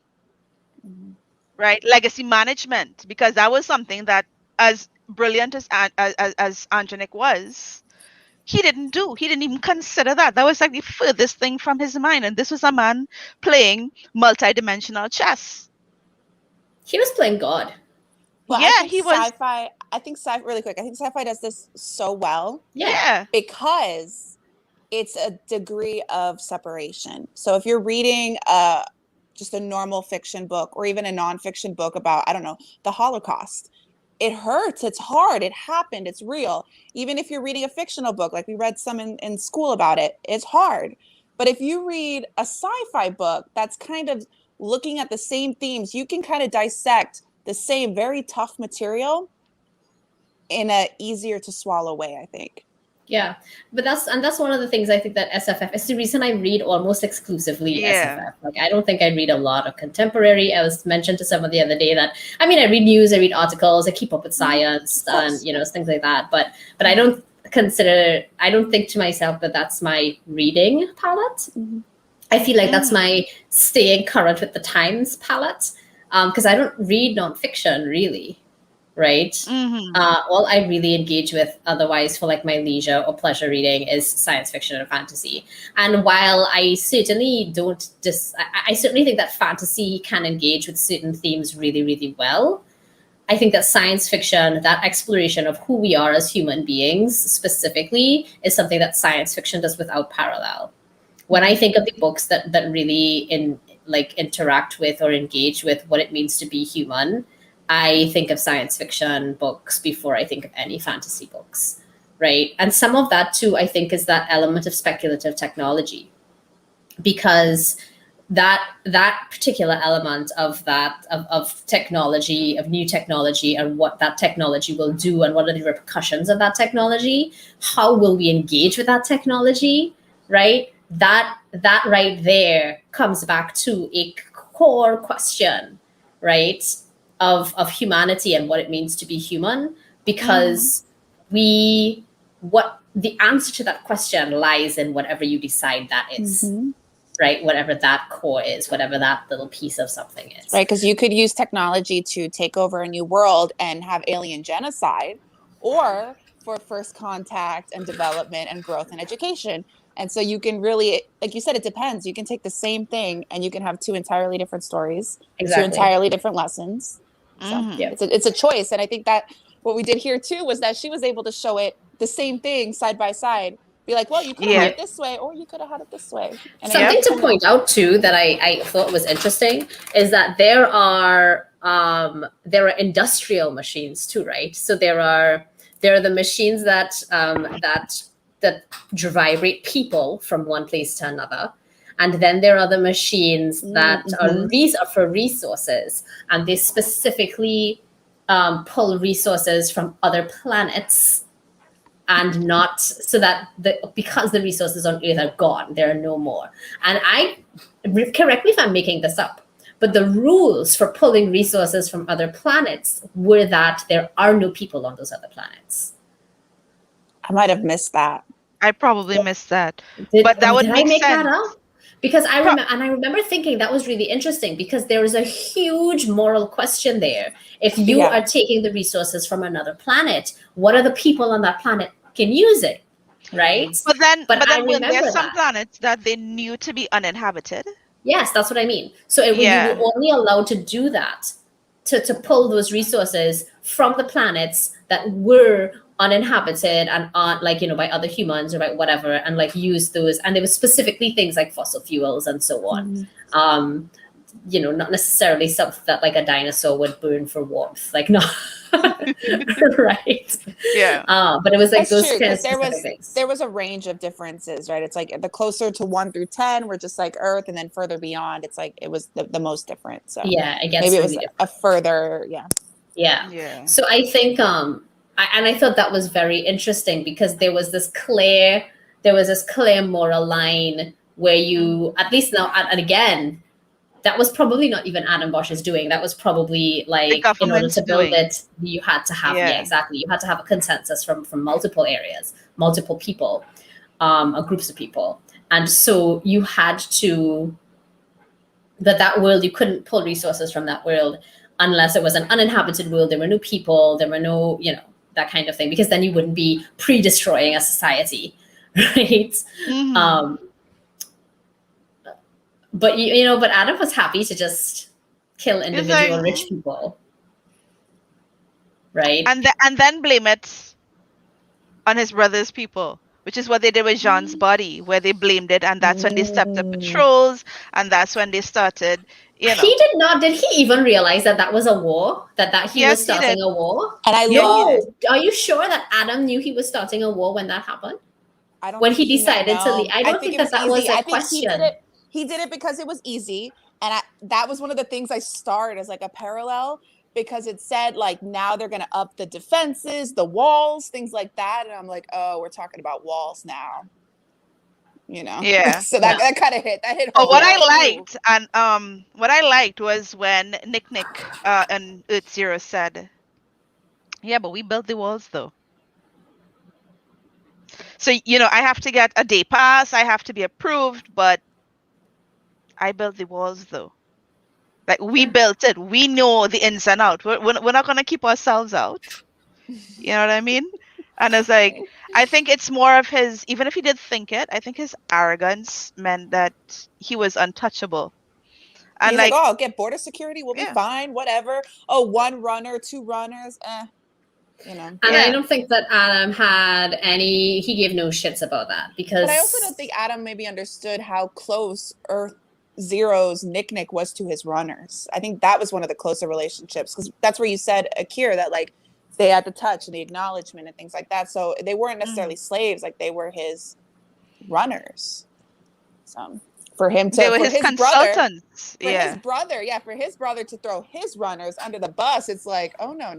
right? Legacy management, because that was something that, as brilliant as Anjanik was, he didn't even consider that. That was like the furthest thing from his mind. And this was a man playing multi-dimensional chess. He was playing God. Well, yeah, he was. Sci-fi. I think really quick. I think sci-fi does this so well. Yeah. Because it's a degree of separation. So if you're reading just a normal fiction book or even a nonfiction book about, I don't know, the Holocaust, it hurts. It's hard. It happened. It's real. Even if you're reading a fictional book, like we read some in school about it, it's hard. But if you read a sci-fi book that's kind of looking at the same themes, you can kind of dissect the same very tough material in a easier to swallow way, I think. Yeah, but that's one of the things I think that SFF is the reason I read almost exclusively SFF. Like, I don't think I read a lot of contemporary. I was mentioned to someone the other day that, I mean, I read news, I read articles, I keep up with science and, you know, things like that. But I don't think to myself that that's my reading palette. I feel like that's my staying current with the times palette, because I don't read nonfiction really. Right. All I really engage with otherwise for like my leisure or pleasure reading is science fiction and fantasy. And while I certainly I certainly think that fantasy can engage with certain themes really, really well. I think that science fiction, that exploration of who we are as human beings specifically, is something that science fiction does without parallel. When I think of the books that really interact with or engage with what it means to be human, I think of science fiction books before I think of any fantasy books, right? And some of that too, I think, is that element of speculative technology, because that particular element of technology, of new technology, and what that technology will do, and what are the repercussions of that technology, how will we engage with that technology, right? That right there comes back to a core question, right? Of humanity and what it means to be human, because what the answer to that question lies in whatever you decide that is, right? Whatever that core is, whatever that little piece of something is. Right, because you could use technology to take over a new world and have alien genocide, or for first contact and development and growth and education. And so you can really, like you said, it depends. You can take the same thing and you can have two entirely different stories, two entirely different lessons. So it's a choice. And I think that what we did here too was that she was able to show it the same thing side by side. Be like, well, you could have had it this way, or you could have had it this way. And something to point out too that I thought was interesting is that there are industrial machines too, right? So there are the machines that vibrate people from one place to another. And then there are the machines that are for resources, and they specifically pull resources from other planets, and not so that because the resources on Earth are gone, there are no more. And correct me if I'm making this up, but the rules for pulling resources from other planets were that there are no people on those other planets. I might have missed that. I probably missed that, but that would make sense. That up? Because I remember thinking that was really interesting, because there is a huge moral question there. If you are taking the resources from another planet, what are the people on that planet can use it, right? But then when there's some planets that they knew to be uninhabited. Yes, that's what I mean. So you were only allowed to do that, to pull those resources from the planets that were uninhabited and by other humans or by whatever, and use those. And there were specifically things like fossil fuels and so on. Not necessarily something that a dinosaur would burn for warmth, not right. But it was that's those true, kind of specific things. There was a range of differences, right? It's the closer to 1 through 10 were just Earth, and then further beyond it's it was the most different. So it gets maybe it really was a further So I think I thought that was very interesting, because there was this clear moral line where you, at least now, and again, that was probably not even Adam Bosch's doing. That was probably in order to build it, you had to have you had to have a consensus from multiple areas, multiple people, groups of people, and so you had to that world, you couldn't pull resources from that world unless it was an uninhabited world. There were no people, there were no that kind of thing, because then you wouldn't be pre-destroying a society, right? But but Adam was happy to just kill individual rich people, right? And then blame it on his brother's people which is what they did with Jean's body, where they blamed it, and that's when they stepped up patrols, and that's when they started, you know. He did not. Did he even realize that that was a war? That he Yes, was he starting did. a war? And I Yeah, he love. did. Are you sure that Adam knew he was starting a war when that happened? I don't When think he decided to leave? I don't think it that was that easy. was a I think he did question. it. He did it because it was easy, and that was one of the things I starred as like a parallel, because it said like now they're gonna up the defenses, the walls, things like that, and I'm like, oh, we're talking about walls now, you know? Yeah. So that kind of hit. That hit But home. what Like, ooh. I liked, and what I liked was when Nick and Earth Zero said, "Yeah, but we built the walls, though. So I have to get a day pass. I have to be approved, but I built the walls, though. Like we built it. We know the ins and out. We're not gonna keep ourselves out. You know what I mean?" And it's like, I think it's more of his. Even if he did think it, I think his arrogance meant that he was untouchable. And He's like, like, oh, I'll get border security. We'll be yeah. fine. Whatever. Oh, one runner, two runners. You know. And Yeah. I don't think that Adam had any. He gave no shits about that because. But I also don't think Adam maybe understood how close Earth Zero's Nick was to his runners. I think that was one of the closer relationships, because that's where you said, Akira, that like they had the touch and the acknowledgement and things like that. So they weren't necessarily slaves, like they were his runners. So for him to, They were for his brother, consultants. for his brother, for his brother to throw his runners under the bus, it's like, oh no.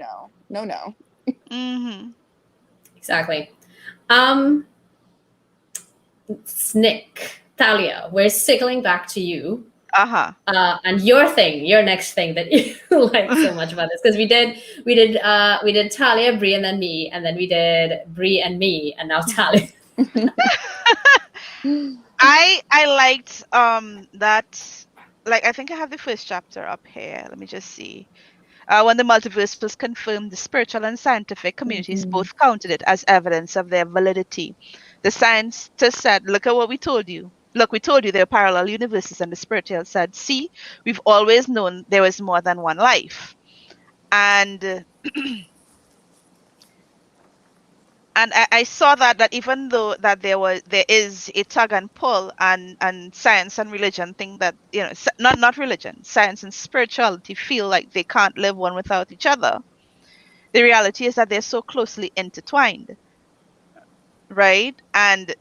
Mm-hmm. Exactly. Nick, Talia, we're circling back to you. And your next thing that you like so much about this, because we did Talia, Bree, and then me, and then we did Bree and me, and now Talia. I liked that, like, I think I have the first chapter up here. Let me just see. When the multiverse was confirmed, the spiritual and scientific communities both counted it as evidence of their validity. The scientists said, look at what we told you. Look, we told you there are parallel universes, and the spiritual said, see, we've always known there was more than one life. And and I saw that even though that there is a tug and pull, and science and religion think that, not religion, science and spirituality feel like they can't live one without each other. The reality is that they're so closely intertwined, right? And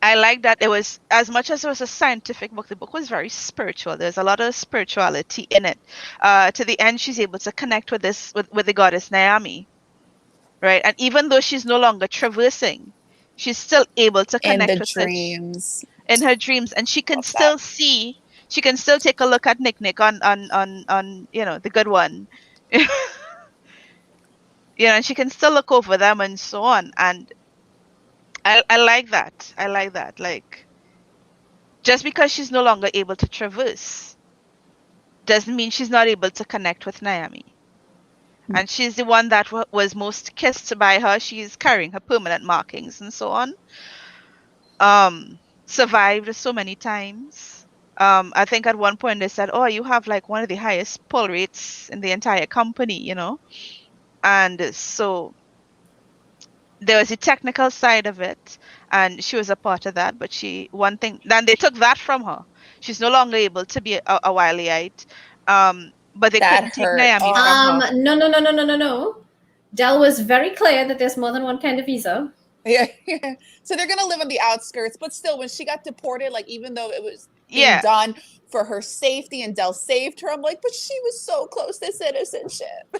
I like that it was, as much as it was a scientific book, the book was very spiritual. There's a lot of spirituality in it. To the end, she's able to connect with the goddess Naomi. Right, and even though she's no longer traversing, she's still able to connect with dreams. In her dreams, and she can still see. She can still take a look at Nick on the good one. And she can still look over them and so on. And I like that. I like that. Like, just because she's no longer able to traverse doesn't mean she's not able to connect with Naomi. And she's the one that was most kissed by her. She's carrying her permanent markings and so on. Survived so many times. I think at one point they said, oh, you have like one of the highest pull rates in the entire company, And so there was the technical side of it, and she was a part of that. But then they took that from her. She's no longer able to be a Wileyite. But they couldn't take Naomi from her. No. Dell was very clear that there's more than one kind of visa. Yeah. So they're gonna live on the outskirts, but still, when she got deported, like, even though it was being done for her safety and Dell saved her, I'm like, but she was so close to citizenship.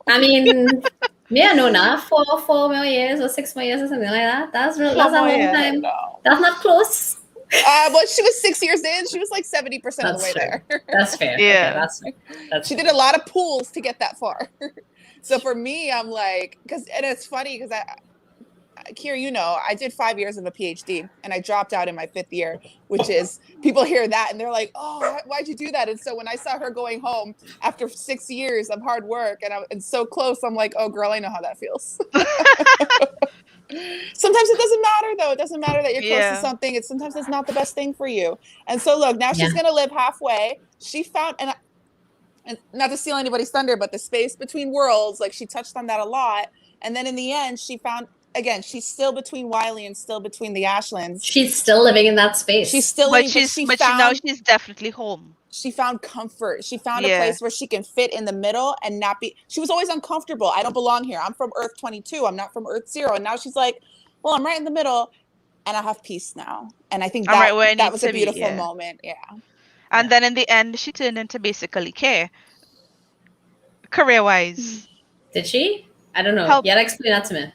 I mean, no, 4 more years or 6 more years or something like that. That's a long time. That's not close. But she was 6 years in. She was like 70% of the way there. That's fair. Yeah, okay, that's fair. She did a lot of pools to get that far. So for me, I'm like, and it's funny because Kira, I did 5 years of a PhD and I dropped out in my 5th year, which is, people hear that and they're like, oh, why'd you do that? And so when I saw her going home after 6 years of hard work and so close, I'm like, oh girl, I know how that feels. Sometimes it doesn't matter though. It doesn't matter that you're close to something. Sometimes it's not the best thing for you. And so look, now she's going to live halfway. She found, and not to steal anybody's thunder, but the space between worlds, like she touched on that a lot. And then in the end, she found again, she's still between Wiley and still between the Ashlands. She's still living in that space. She's still But living, now she's definitely home. she found comfort. She found a place where she can fit in the middle and not be. She was always uncomfortable. I don't belong here. I'm from Earth 22. I'm not from Earth 0. And now she's like, well, I'm right in the middle, and I have peace now. And I think that was a beautiful moment. Yeah. And then in the end, she turned into basically Care, career-wise. Did she? I don't know. Yeah, explain that to me.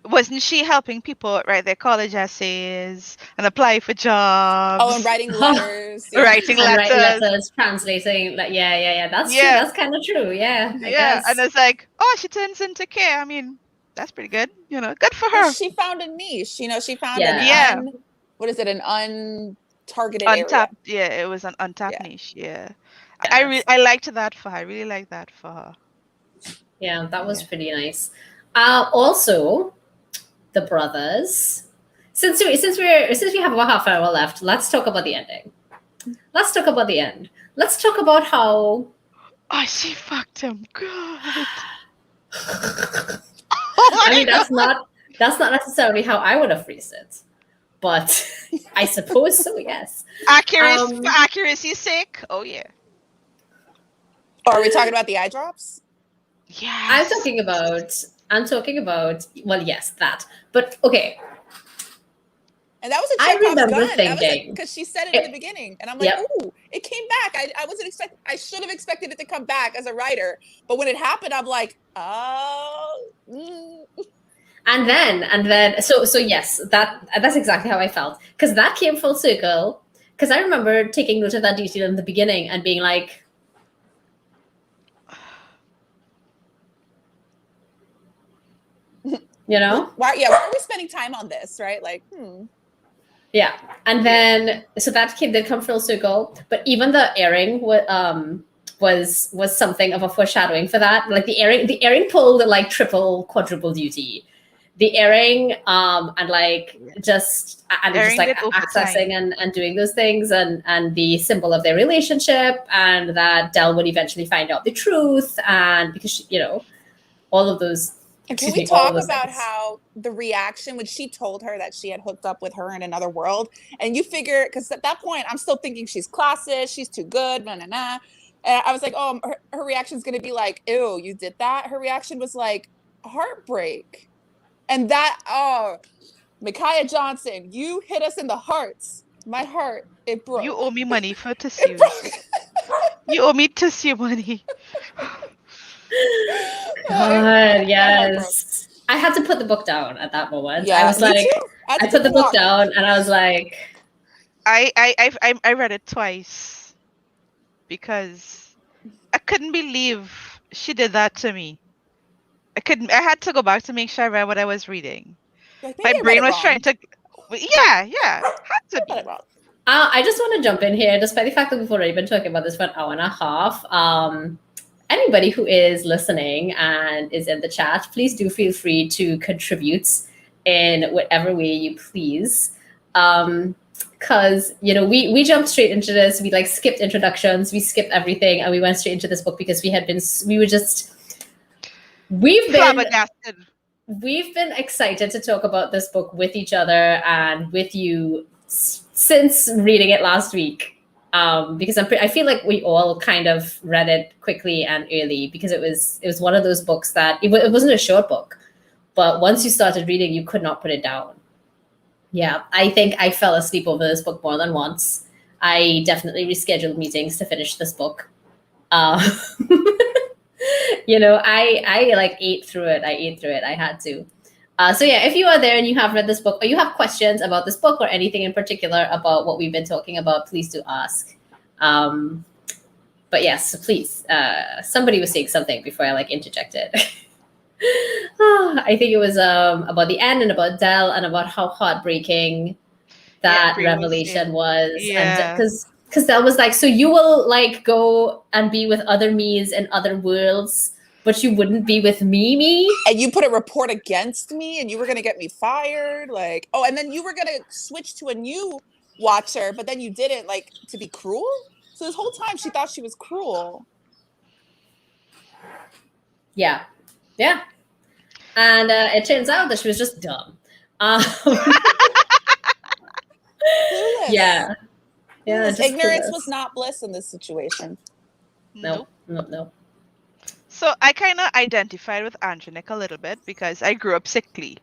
Wasn't she helping people write their college essays and apply for jobs? Oh, and writing letters. Writing letters, translating. Yeah. That's kind of true. Yeah. I guess. And it's like, oh, she turns into Care. I mean, that's pretty good. Good for her. She found a niche. She found what is it? An untargeted untapped area. Yeah, it was an untapped niche. Yeah. I liked that for her. I really liked that for her. Yeah, that was pretty nice. Also, the brothers. Since we have about half an hour left, let's talk about the ending. Let's talk about the end. Let's talk about how. Oh, she fucked him good. I mean, that's not necessarily how I would have phrased it, but I suppose so. Yes. For accuracy's sake. Oh yeah. Are we talking about the eye drops? Yeah. I'm talking about. Well, yes, that. But okay. And that was a I remember thinking because she said it in the beginning, and I'm like, "Ooh, it came back." I wasn't expecting. I should have expected it to come back as a writer, but when it happened, I'm like, "Oh." And then, so yes, that's exactly how I felt, because that came full circle. Because I remember taking note of that detail in the beginning and being like, why are we spending time on this, right? Like, Yeah, and then so that did come full circle. But even the airing was something of a foreshadowing for that. Like the airing pulled like triple, quadruple duty. The airing and just like accessing and doing those things and the symbol of their relationship, and that Dell would eventually find out the truth, and because all of those. And can we talk about how the reaction when she told her that she had hooked up with her in another world? And you figure, because at that point, I'm still thinking she's classist, she's too good, And I was like, oh, her reaction's going to be like, ew, you did that? Her reaction was like, heartbreak. And Micaiah Johnson, you hit us in the hearts. My heart, it broke. You owe me money for tissue. You owe me tissue money. God, yes. I had to put the book down at that moment. Yeah, I was like, I put the book down and I was like, I read it twice because I couldn't believe she did that to me. I had to go back to make sure I read what I was reading. My brain was trying to. Yeah, had to be. I just want to jump in here, despite the fact that we've already been talking about this for an hour and a half. Anybody who is listening and is in the chat, please do feel free to contribute in whatever way you please. Because, we jumped straight into this. We skipped introductions. We skipped everything. And we went straight into this book because we've been excited to talk about this book with each other and with you since reading it last week. Because I feel like we all kind of read it quickly and early because it was one of those books that it wasn't a short book, but once you started reading, you could not put it down. Yeah, I think I fell asleep over this book more than once. I definitely rescheduled meetings to finish this book. I ate through it. I had to. So yeah, if you are there and you have read this book or you have questions about this book or anything in particular about what we've been talking about, please do ask. But yes, please. Somebody was saying something before I interjected. I think it was about the end and about Dell and about how heartbreaking that revelation was. Yeah. Because Dell was like, so you will go and be with other me's in other worlds, but you wouldn't be with me? And you put a report against me and you were going to get me fired. And then you were going to switch to a new watcher, but then you didn't, to be cruel? So this whole time she thought she was cruel. Yeah. Yeah. And it turns out that she was just dumb. Clueless. Yeah. Yeah, Clueless. just Ignorance clueless. was not bliss in this situation. Nope. Nope. So I kind of identified with Angelique a little bit because I grew up sickly,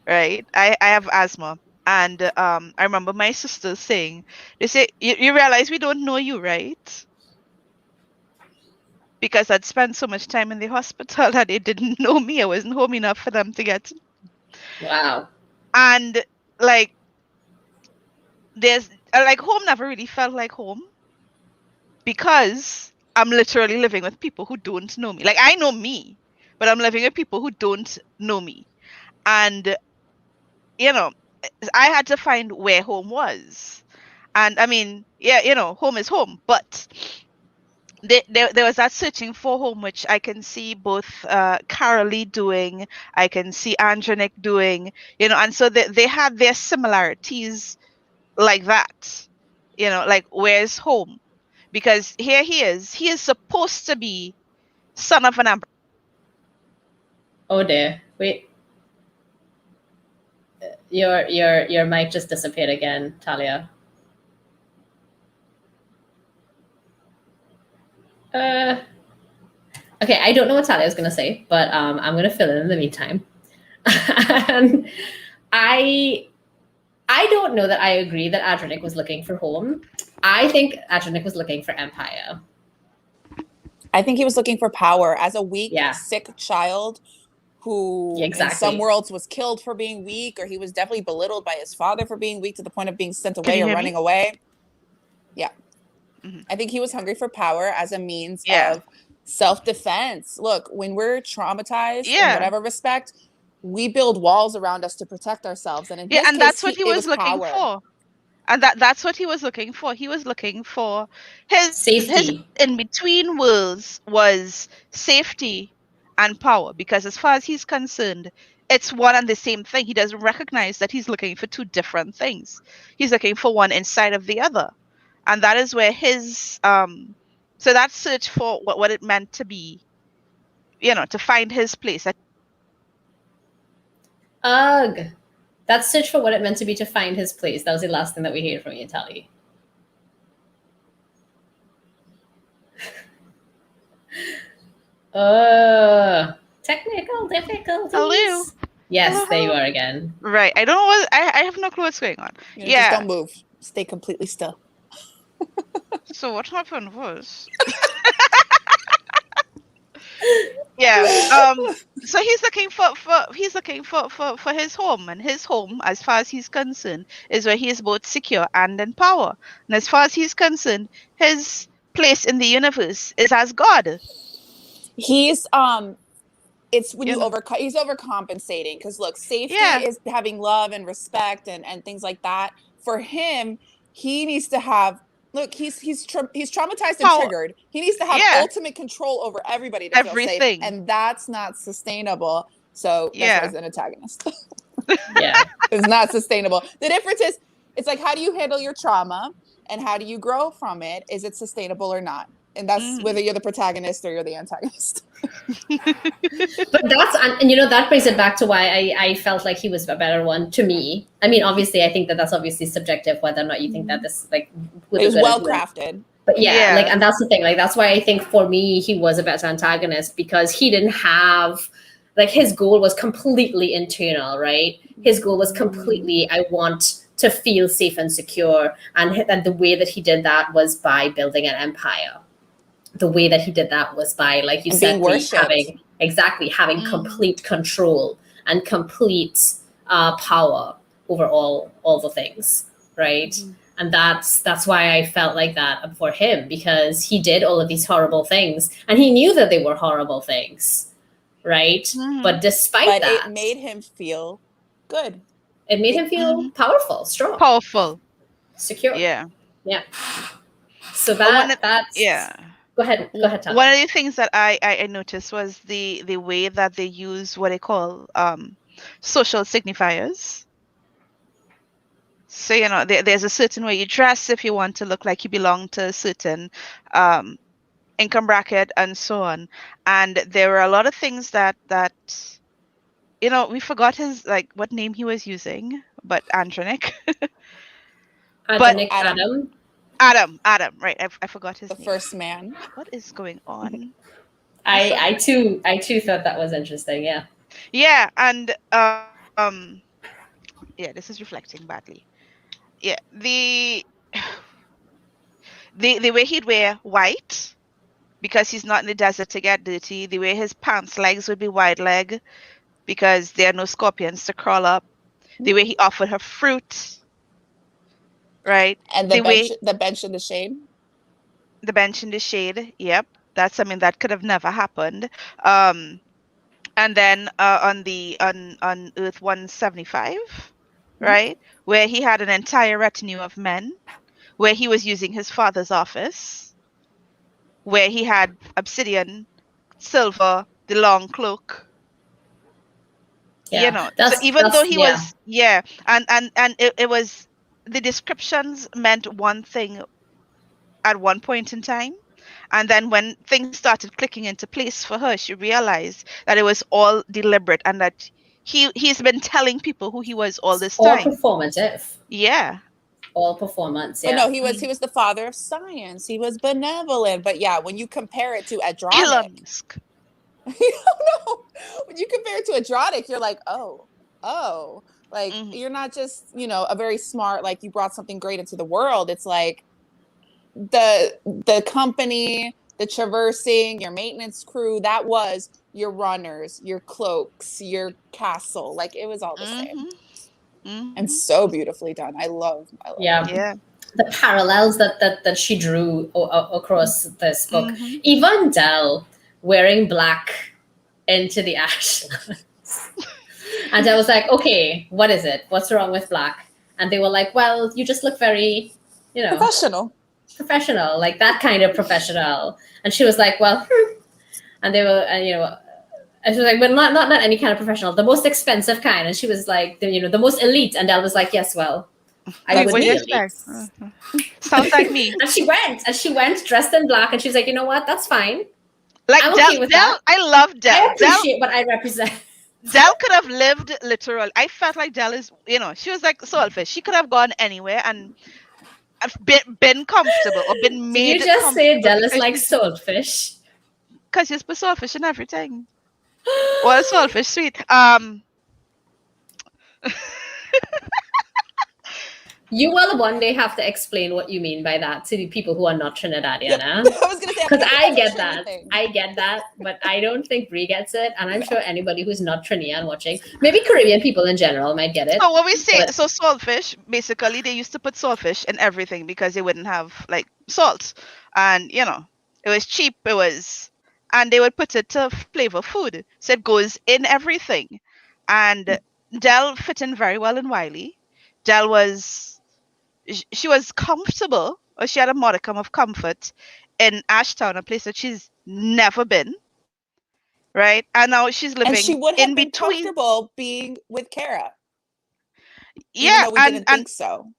right? I have asthma. And I remember my sister saying, they say, you realize we don't know you, right? Because I'd spent so much time in the hospital that they didn't know me. I wasn't home enough for them to get. Wow. And like, there's like home never really felt like home because I'm literally living with people who don't know me. Like I know me, but I'm living with people who don't know me. And you know, I had to find where home was. And I mean, yeah, home is home, but there was that searching for home, which I can see both Cara Lee doing, I can see Angelique doing, and so they had their similarities like that, like where's home? Because here he is supposed to be son of an ambassador. Oh dear. Wait. Your mic just disappeared again, Talia. Okay, I don't know what Talia is gonna say, but I'm gonna fill in the meantime. And I don't know that I agree that Adrenic was looking for home. I think Adrenic was looking for empire. I think he was looking for power as a weak, Yeah. sick child who in Exactly. some worlds was killed for being weak, or he was definitely belittled by his father for being weak to the point of being sent away or running away. Yeah. Mm-hmm. I think he was hungry for power as a means Yeah. of self-defense. Look, when we're traumatized in Yeah. whatever respect, we build walls around us to protect ourselves. And in his and case, that's what he it was looking power. for. And that's what he was looking for. He was looking for his Safety. in between worlds was safety and power, because as far as he's concerned, it's one and the same thing. He doesn't recognize that he's looking for two different things. He's looking for one inside of the other. And that is where his so that search for what it meant to be, to find his place. Ugh. That search for what it meant to be to find his place. That was the last thing that we heard from you, Tali. Technical difficulties. Hello. Yes, Hello. there you are again. Right. I don't know what I have no clue what's going on. Just don't move. Stay completely still. So what happened was so he's looking for his home, and his home, as far as he's concerned, is where he is both secure and in power. And as far as he's concerned, his place in the universe is as God. He's it's when he's overcompensating, because look, safety is having love and respect and things like that. For him, he needs to have he's traumatized and triggered. He needs to have ultimate control over everybody to feel safe, and that's not sustainable. So that's why he's an antagonist. Yeah. It's not sustainable. The difference is, it's like, how do you handle your trauma and how do you grow from it? Is it sustainable or not? And that's whether you're the protagonist or you're the antagonist. But that brings it back to why I felt like he was a better one to me. I mean, obviously, I think that's obviously subjective, whether or not you think that this it was well crafted. But and that's the thing. Like, that's why I think for me he was a better antagonist, because he didn't have his goal was completely internal, right? His goal was completely, I want to feel safe and secure, and the way that he did that was by building an empire. The way that he did that was by, like you said, having complete control and complete power over all the things, right? And that's why I felt like that for him, because he did all of these horrible things, and he knew that they were horrible things, right? But despite that, it made him feel good. It made him feel powerful, strong, secure. Yeah. So that's Go ahead, Tom. One of the things that I noticed was the way that they use what they call social signifiers. So, there's a certain way you dress if you want to look like you belong to a certain income bracket and so on. And there were a lot of things that we forgot his what name he was using, but Andronic. But Adonic Adam. Adam, right? I forgot his The name. first man. What is going on? I too thought that was interesting. Yeah. Yeah, and yeah, this is reflecting badly. Yeah, the way he'd wear white because he's not in the desert to get dirty. The way his pants legs would be wide leg because there are no scorpions to crawl up. The way he offered her fruit, right? And The way the bench in the shade. the bench in the shade. Yep, that's something that could have never happened. Um, and then on Earth 175, right, where he had an entire retinue of men, where he was using his father's office, where he had obsidian, silver, the long cloak. Yeah. So even though he yeah. was and it was, the descriptions meant one thing at one point in time, and then when things started clicking into place for her, she realized that it was all deliberate and that he's been telling people who he was all this All time. performative. Yeah. All performance. But Yeah. no, he was the father of science. He was benevolent. But yeah, when you compare it to Adronic, Elon Musk. no, when you compare it to Adronic, you're like, oh, like you're not just a very smart, like you brought something great into the world. It's like the company, the traversing, your maintenance crew, that was your runners, your cloaks, your castle. Like it was all the same. And so beautifully done. I love Yeah. The parallels that she drew across this book. Even Dell wearing black into the ashlands. And I was like, okay, what is it? What's wrong with black? And they were like, well, you just look very, professional, like that kind of professional. And she was like, well, and they were, and she was like, but not any kind of professional, the most expensive kind. And she was like, the most elite. And Dell was like, yes, well, I would be elite. Sounds like me. And she went dressed in black, and she was like, you know what? That's fine. Like I'm Dell, okay with that. I love Dell. I appreciate what I represent. Dell could have lived literal. I felt like Dell is, she was like Soulfish. She could have gone anywhere and been comfortable or been made. Did you just say Dell is like Soulfish? Because she's put Soulfish and everything. Well, Soulfish sweet. You will one day have to explain what you mean by that to the people who are not Trinidadian. Yep. I was gonna say, because I get that, but I don't think Brie gets it, and I'm sure anybody who's not Trinidadian watching, maybe Caribbean people in general, might get it. So what we say, so Soulfish, basically they used to put Soulfish in everything because they wouldn't have like salt, and it was cheap. And they would put it to flavor food, so it goes in everything. And Dell fit in very well in Wiley. Dell she was comfortable, or she had a modicum of comfort in Ashtown, a place that she's never been, right? And now she's living, and she would have in been between. Comfortable being with Cara. Yeah, even though we didn't think so.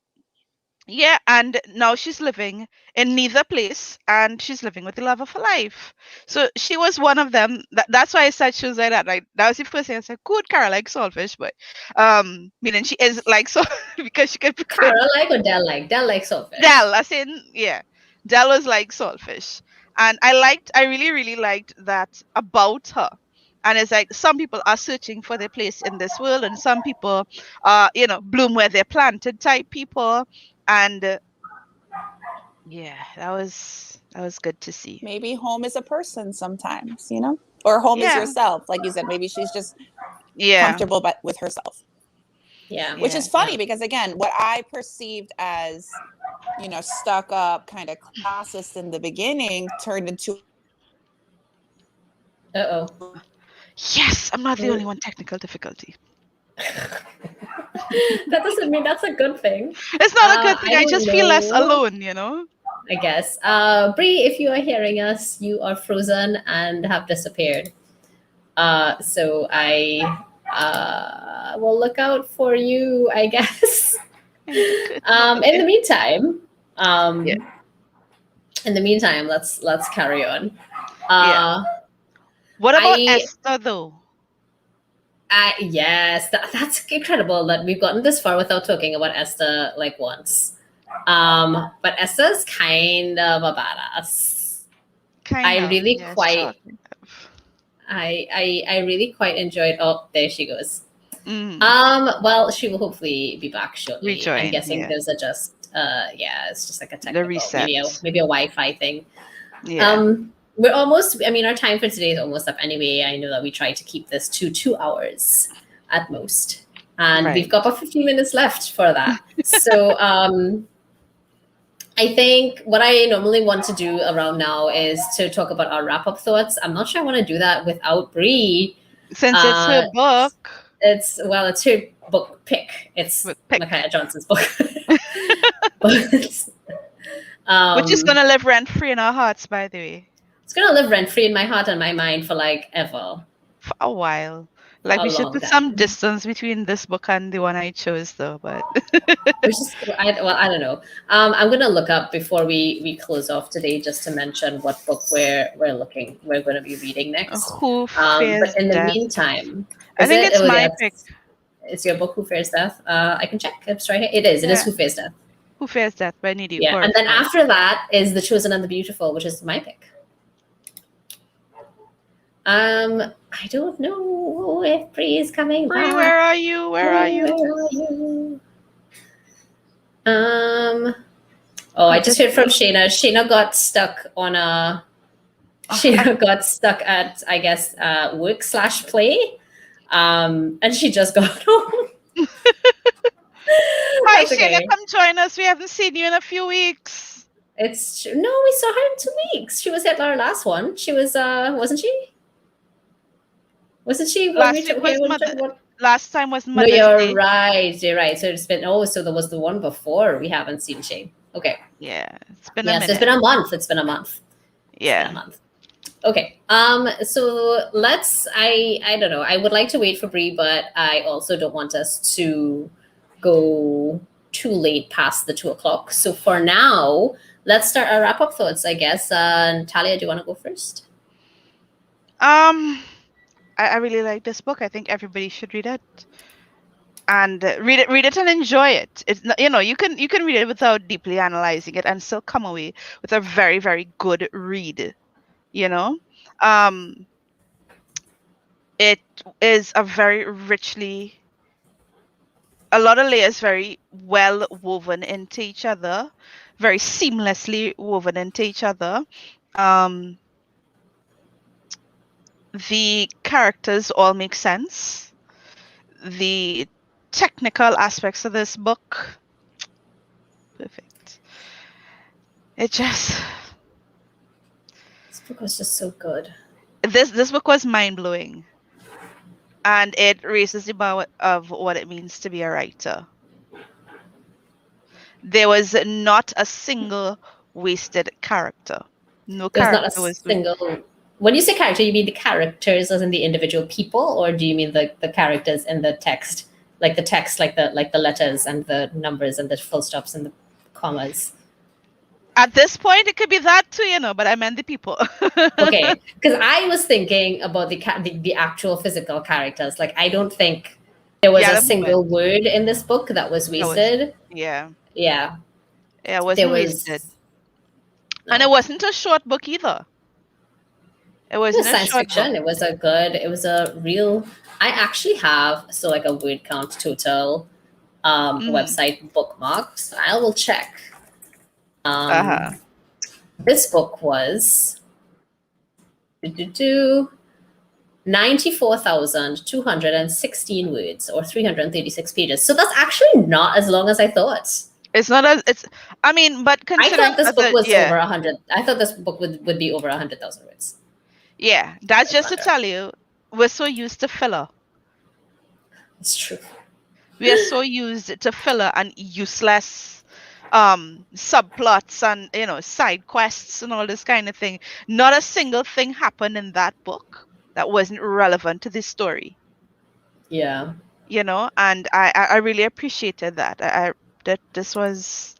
Yeah, and now she's living in neither place, and she's living with the love of her life. So she was one of them. That's why I said she was like that. Right? That was the first thing I said. Good, Cara like Soulfish, but meaning she is like so because she could. Cara like or Dell like? Dell like Soulfish. Dell, I said, yeah, Dell was like Soulfish, and I really really liked that about her. And it's like some people are searching for their place in this world, and some people are, bloom where they're planted type people. And yeah, that was good to see. Maybe home is a person sometimes, or home is yourself. Like you said, maybe she's just comfortable with herself. Yeah. Which is funny because, again, what I perceived as, stuck up kind of classist in the beginning turned into. Yes, I'm not the only one. Technical difficulty. That doesn't mean that's a good thing. It's not a good thing. I just feel less alone, I guess. Brie, if you are hearing us, you are frozen and have disappeared. So I will look out for you, I guess. In the meantime, let's carry on. What about Esther though? Yes, that's incredible that we've gotten this far without talking about Esther like once. But Esther's kind of a badass. Kind I of. really Yeah, quite, sort of. I really quite enjoyed. Oh, there she goes. Mm, Well, she will hopefully be back shortly. I'm rejoin. guessing Yeah. there's a just, yeah, it's just like a The technical, reset. maybe a Wi-Fi thing. Yeah. We're almost. I mean, our time for today is almost up anyway. I know that we try to keep this to 2 hours at most, and Right. we've got about 15 minutes left for that. So, I think what I normally want to do around now is to talk about our wrap-up thoughts. I'm not sure I want to do that without Bree. Since it's her book. It's her book pick. It's Pick. Micaiah Johnson's book. But, Which is gonna live rent free in our hearts, by the way. It's gonna live rent free in my heart and my mind for like ever. For a while. Like A we should long put time. some distance between this book and the one I chose though, but I don't know. I'm gonna look up before we close off today just to mention what book we're going to be reading next. Who Fears But in the Death? meantime, I think it's my yes. pick. It's your book, Who Fears Death. I can check. It's right here. It is. It is Yeah. Who Fears Death. Who Fears Death by Nidhi. Yeah, and then after that is The Chosen and the Beautiful, which is my pick. I don't know if Bree is coming Bree, back. where are you? Where are you? Oh, I just heard from Shayna. Shayna got stuck on a. Shayna got stuck at, I guess, work/play, and she just got home. Hi, That's Shayna, okay. come join us. We haven't seen you in a few weeks. No, we saw her in 2 weeks. She was at our last one. She was, wasn't she? Wasn't she? Last time was Mother's Day. No, you're right. You're right. So it's been. Oh, so there was the one before we haven't seen Shane. Okay. Yeah, it's been a minute. So it's been a month. It's been a month. Yeah. It's been a month. Okay. So let's. I don't know. I would like to wait for Bree, but I also don't want us to go too late past the 2 o'clock. So for now, let's start our wrap up thoughts. I guess. Talia, do you want to go first? I really like this book. I think everybody should read it, and read it and enjoy it. It's not, you can read it without deeply analyzing it and still come away with a very, very good read. It is a very a lot of layers, very well woven into each other, very seamlessly woven into each other. The characters all make sense. The technical aspects of this book, perfect. This book was just so good. This book was mind-blowing. And it raises the bar of what it means to be a writer. There was not a single wasted character. There's not a single. When you say character, you mean the characters as in the individual people, or do you mean the characters in the text, like the letters and the numbers and the full stops and the commas? At this point, it could be that too, but I meant the people. Okay, because I was thinking about the actual physical characters. Like, I don't think there was a single word in this book that was wasted. Yeah, it wasn't wasted. No. And it wasn't a short book either. It wasn't science fiction. Book. It was a real. I actually have like a word count total website bookmarked. I will check. This book was 94,216 words or 336 pages. So that's actually not as long as I thought. It's not as it's. I mean, but I thought this book was over 100. I thought this book would be over 100,000 words. Yeah, that's just to tell you, we're so used to filler. It's true. We are so used to filler and useless subplots and side quests and all this kind of thing. Not a single thing happened in that book that wasn't relevant to this story. Yeah. And I really appreciated that. This was.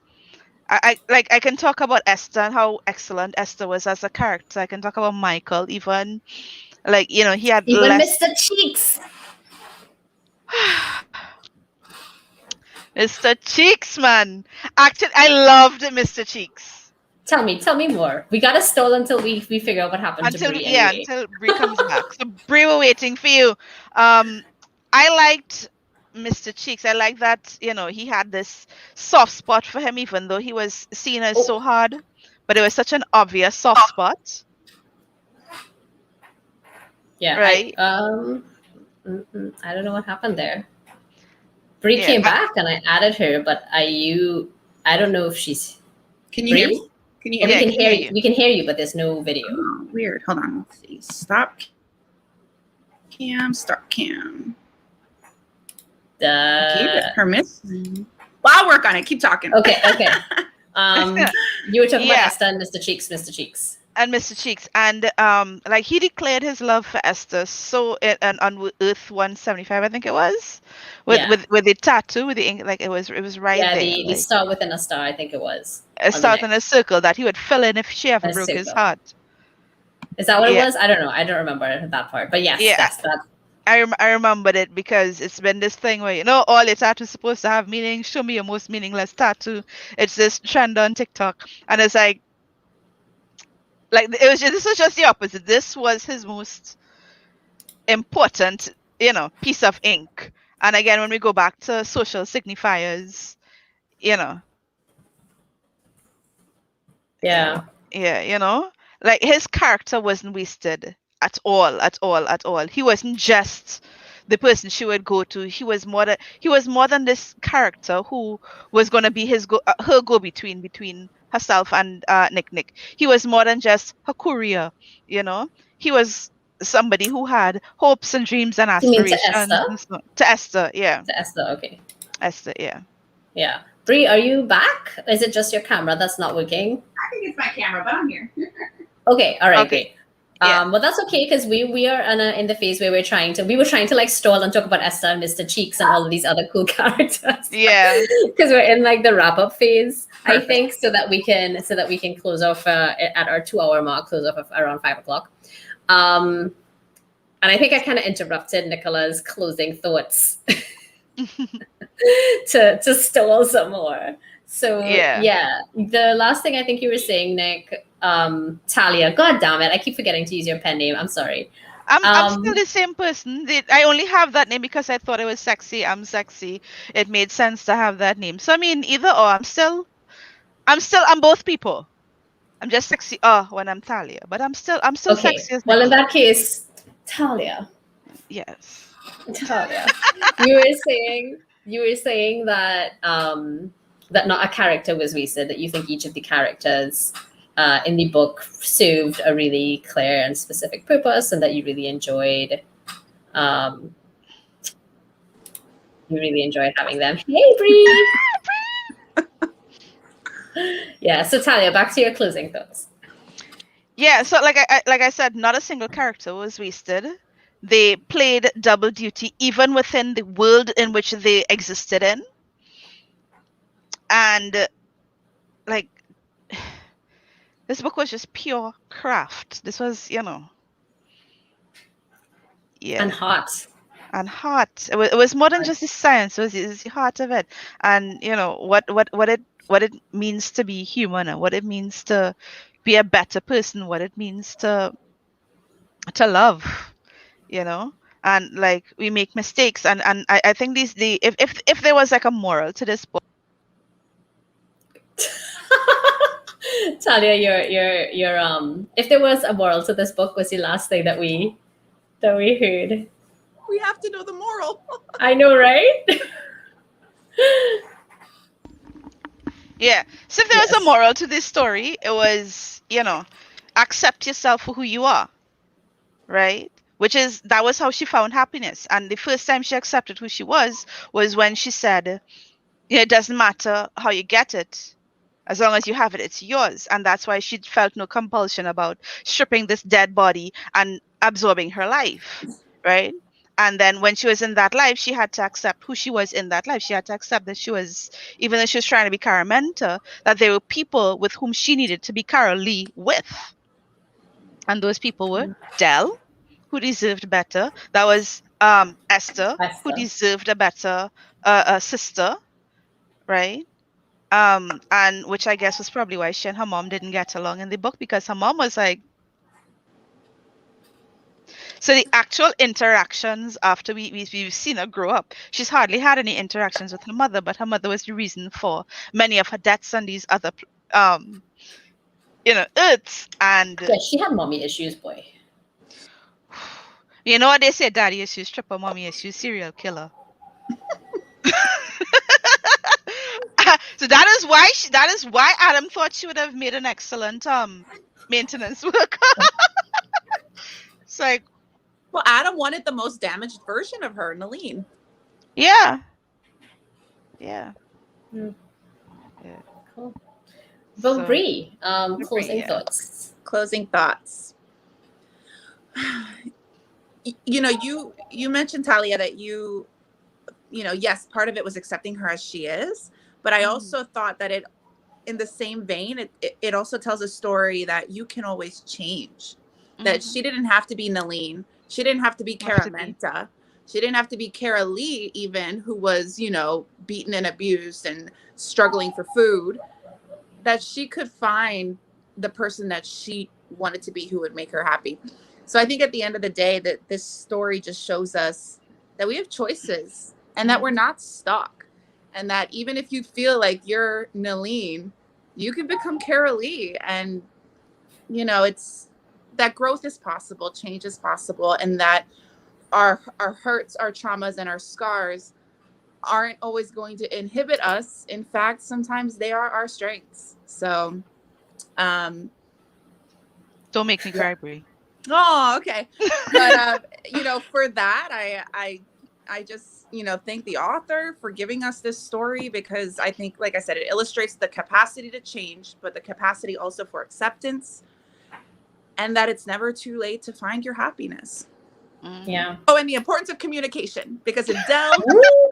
I can talk about Esther and how excellent Esther was as a character. I can talk about Michael, even he had even less... Mr. Cheeks. Mr. Cheeks, man. Actually, I loved Mr. Cheeks. Tell me more. We gotta stall until we figure out what happened to Bree anyway. Until Bree comes back. So Bree, we're waiting for you. I liked Mr. Cheeks. I like that, he had this soft spot for him, even though he was seen as so hard. But it was such an obvious soft spot. Yeah. Right. I don't know what happened there. Bree came back and I added her, but I don't know if she's. Can you hear me? Can you hear we me? can hear you. We can hear you, but there's no video. Oh, weird. Hold on. Let's see. Stop cam. Start cam. Gave it permission. Well, I'll work on it. Keep talking. Okay. You were talking about Esther and Mr. Cheeks. And Mr. Cheeks, and he declared his love for Esther. So on Earth 175, I think it was, with the tattoo, with the ink, it was right there. Yeah, the star within a star, I think it was. A star in a circle that he would fill in if she ever broke his heart. Is that what it was? I don't know. I don't remember that part. But yes, that. I remembered it because it's been this thing where all your tattoos supposed to have meaning. Show me your most meaningless tattoo. It's this trend on TikTok, and it's like this was just the opposite. This was his most important, piece of ink. And again, when we go back to social signifiers, Yeah. His character wasn't wasted at all. He wasn't just the person she would go to. He was more than this character who was going to be her go-between herself and Nick. He was more than just her courier, He was somebody who had hopes and dreams and aspirations. To Esther, yeah. To Esther, okay. Esther, yeah. Yeah. Bree, are you back? Is it just your camera that's not working? I think it's my camera, but I'm here. Okay, all right, okay. Great. Well, that's okay because we are in the phase where we were trying to stall and talk about Esther and Mr. Cheeks and all of these other cool characters. Yeah, because we're in the wrap up phase. Perfect. I think so that we can close off at our 2 hour mark, close off around 5 o'clock. And I think I kind of interrupted Nicola's closing thoughts to stall some more. So yeah, the last thing I think you were saying, Nick. Talia, god damn it, I keep forgetting to use your pen name. I'm sorry. I'm still the same person. I only have that name because I thought it was sexy. I'm sexy. It made sense to have that name. So I mean, either or. I'm both people. I'm just sexy when I'm Talia, but I'm still okay. Sexy as well, in that case, Talia. Yes. Talia. you were saying that that not a character was wasted, that you think each of the characters in the book served a really clear and specific purpose, and that you really enjoyed having them. Hey, Bree! Yeah, so Talia, back to your closing thoughts. Yeah, so like I said, not a single character was wasted. They played double duty even within the world in which they existed in. And this book was just pure craft. This was, Yeah. And hot. It was more than just the science. It was the heart of it. And, what it means to be human and what it means to be a better person, what it means to love, And we make mistakes. And I think if there was a moral to this book. Talia, your if there was a moral to this book, was the last thing that we heard. We have to know the moral. I know, right? Yeah. So if there was a moral to this story, it was, accept yourself for who you are. Right? That was how she found happiness. And the first time she accepted who she was when she said, it doesn't matter how you get it. As long as you have it, it's yours. And that's why she felt no compulsion about stripping this dead body and absorbing her life, right? And then when she was in that life, she had to accept who she was in that life. She had to accept that she was, even though she was trying to be Cara Mentor, that there were people with whom she needed to be Cara Lee with. And those people were Dell, who deserved better. That was Esther, who Esther. deserved a better sister, right? And which I guess was probably why she and her mom didn't get along in the book, because her mom was like. So the actual interactions after we've seen her grow up, she's hardly had any interactions with her mother, but her mother was the reason for many of her debts and these other earths. And Yeah, she had mommy issues, boy. you know what they say, daddy issues, triple mommy issues, serial killer. So that is why Adam thought she would have made an excellent maintenance worker. It's like, Well, Adam wanted the most damaged version of her, Nalene. yeah. Mm. Yeah. Cool. Well, So- Bree, Bree, closing yeah. thoughts. Closing thoughts. You mentioned, Talia, that yes, part of it was accepting her as she is, but I also thought that it, in the same vein, it also tells a story that you can always change. That she didn't have to be Nalene. She didn't have to be Cara Menta. She didn't have to be Cara Lee, even, who was, beaten and abused and struggling for food. That she could find the person that she wanted to be, who would make her happy. So I think at the end of the day, that this story just shows us that we have choices and that we're not stuck. And that even if you feel like you're Nalene, you can become Cara Lee. And, it's that growth is possible, change is possible, and that our hurts, our traumas, and our scars aren't always going to inhibit us. In fact, sometimes they are our strengths. So, Don't make me cry, Brie. Oh, okay. But for that, I just thank the author for giving us this story, because I think, like I said, it illustrates the capacity to change, but the capacity also for acceptance, and that it's never too late to find your happiness. Yeah. Oh, and the importance of communication, because if Dell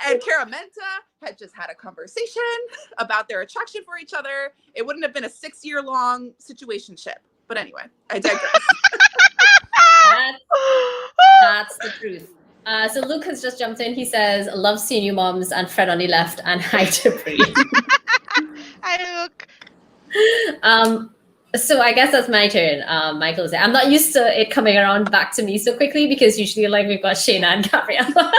and Cara Menta had just had a conversation about their attraction for each other, it wouldn't have been a 6-year-long situationship. But anyway, I digress. That's the truth. So Luke has just jumped in. He says, "Love seeing you, moms," and Fred on the left, and hi to Bree. Hi, Luke. So I guess that's my turn. Michael is there. I'm not used to it coming around back to me so quickly, because usually we've got Shayna and Gabriella.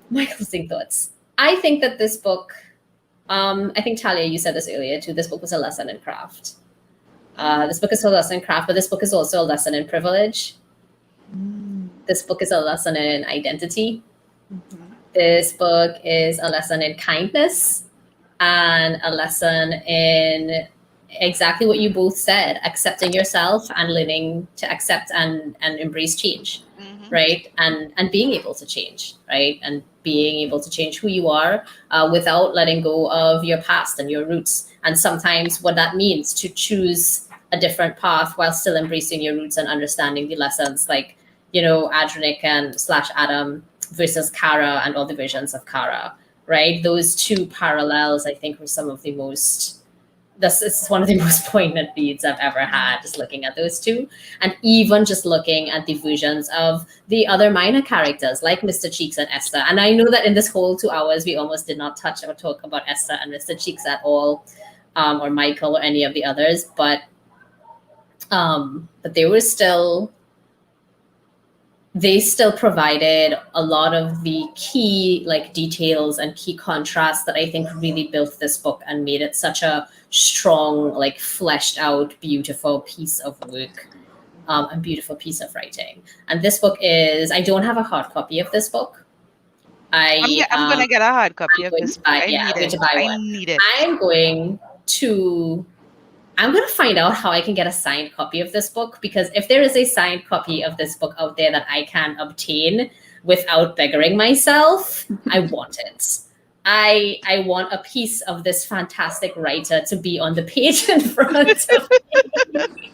My closing thoughts. I think that this book, I think Talia, you said this earlier too, this book was a lesson in craft. This book is a lesson in craft, but this book is also a lesson in privilege. This book is a lesson in identity. This book is a lesson in kindness, and a lesson in exactly what you both said, accepting yourself and learning to accept and embrace change, right? And being able to change, right? And being able to change who you are without letting go of your past and your roots. And sometimes what that means to choose a different path while still embracing your roots and understanding the lessons, like, Adronic and / Adam versus Cara and all the versions of Cara, right? Those two parallels, I think, were some of the most, this is one of the most poignant reads I've ever had, just looking at those two. And even just looking at the versions of the other minor characters, like Mr. Cheeks and Esther. And I know that in this whole 2 hours, we almost did not touch or talk about Esther and Mr. Cheeks at all, or Michael or any of the others, but they were still, they still provided a lot of the key details and key contrasts that I think really built this book and made it such a strong, fleshed out, beautiful piece of work, and beautiful piece of writing. And this book is, I don't have a hard copy of this book. I'm going to get a hard copy of this book. I need it. I'm going to find out how I can get a signed copy of this book, because if there is a signed copy of this book out there that I can obtain without beggaring myself, I want it. I want a piece of this fantastic writer to be on the page in front of me.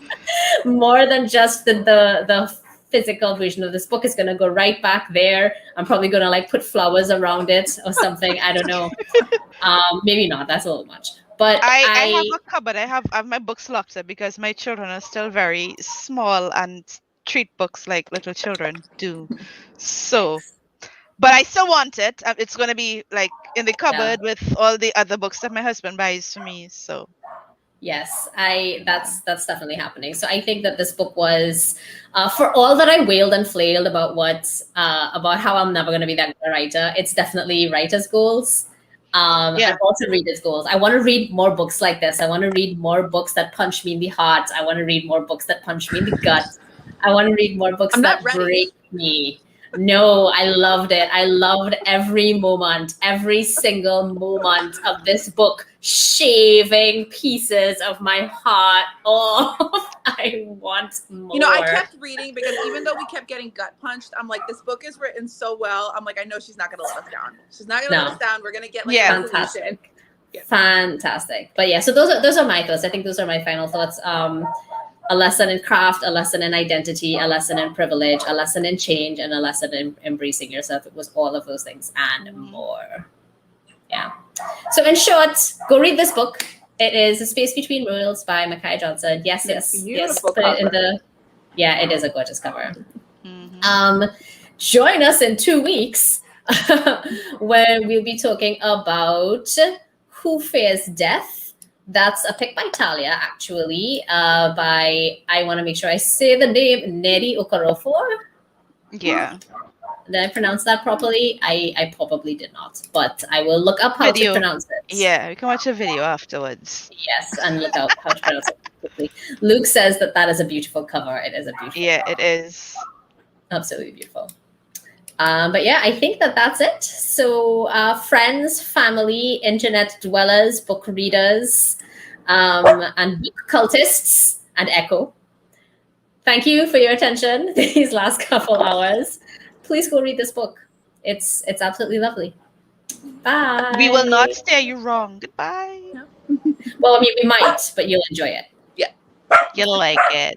More than just the physical version of this book is going to go right back there. I'm probably going to put flowers around it or something. I don't know. Maybe not. That's a little much. But I have a cupboard. I have my books locked up because my children are still very small and treat books like little children do. So, but I still want it. It's going to be like in the cupboard with all the other books that my husband buys for me. So yes, that's definitely happening. So I think that this book was, for all that I wailed and flailed about about how I'm never going to be that good a writer, it's definitely writer's goals. And also reader's goals. I want to read more books like this. I want to read more books that punch me in the heart. I want to read more books that punch me in the gut. I want to read more books that break me. No, I loved it. I loved every moment, every single moment of this book, shaving pieces of my heart off. I want more. You know, I kept reading because even though we kept getting gut punched, I'm like, this book is written so well. I'm like, I know she's not going to let us down. She's not going to let us down. We're going to get like fantastic. Yeah. Fantastic. But yeah, so those are my thoughts. I think those are my final thoughts. A lesson in craft, a lesson in identity, a lesson in privilege, a lesson in change, and a lesson in embracing yourself. It was all of those things and more. Yeah. So in short, go read this book. It is A Space Between Worlds by Micaiah Johnson. Yes. Beautiful cover. It is a gorgeous cover. Join us in 2 weeks when we'll be talking about Who Fears Death. That's a pick by Talia, actually, by, I want to make sure I say the name, Neri Okarofor. Yeah. Did I pronounce that properly? I probably did not, but I will look up how to pronounce it. Yeah, we can watch a video afterwards. Yes, and look up how to pronounce it quickly. Luke says that is a beautiful cover. It is a beautiful cover. It is. Absolutely beautiful. But yeah, I think that's it. So friends, family, internet dwellers, book readers, and book cultists, and Echo, thank you for your attention these last couple hours. Please go read this book. It's absolutely lovely. Bye. We will not steer you wrong. Goodbye. No. Well, I mean, we might, but you'll enjoy it. Yeah. You'll like it.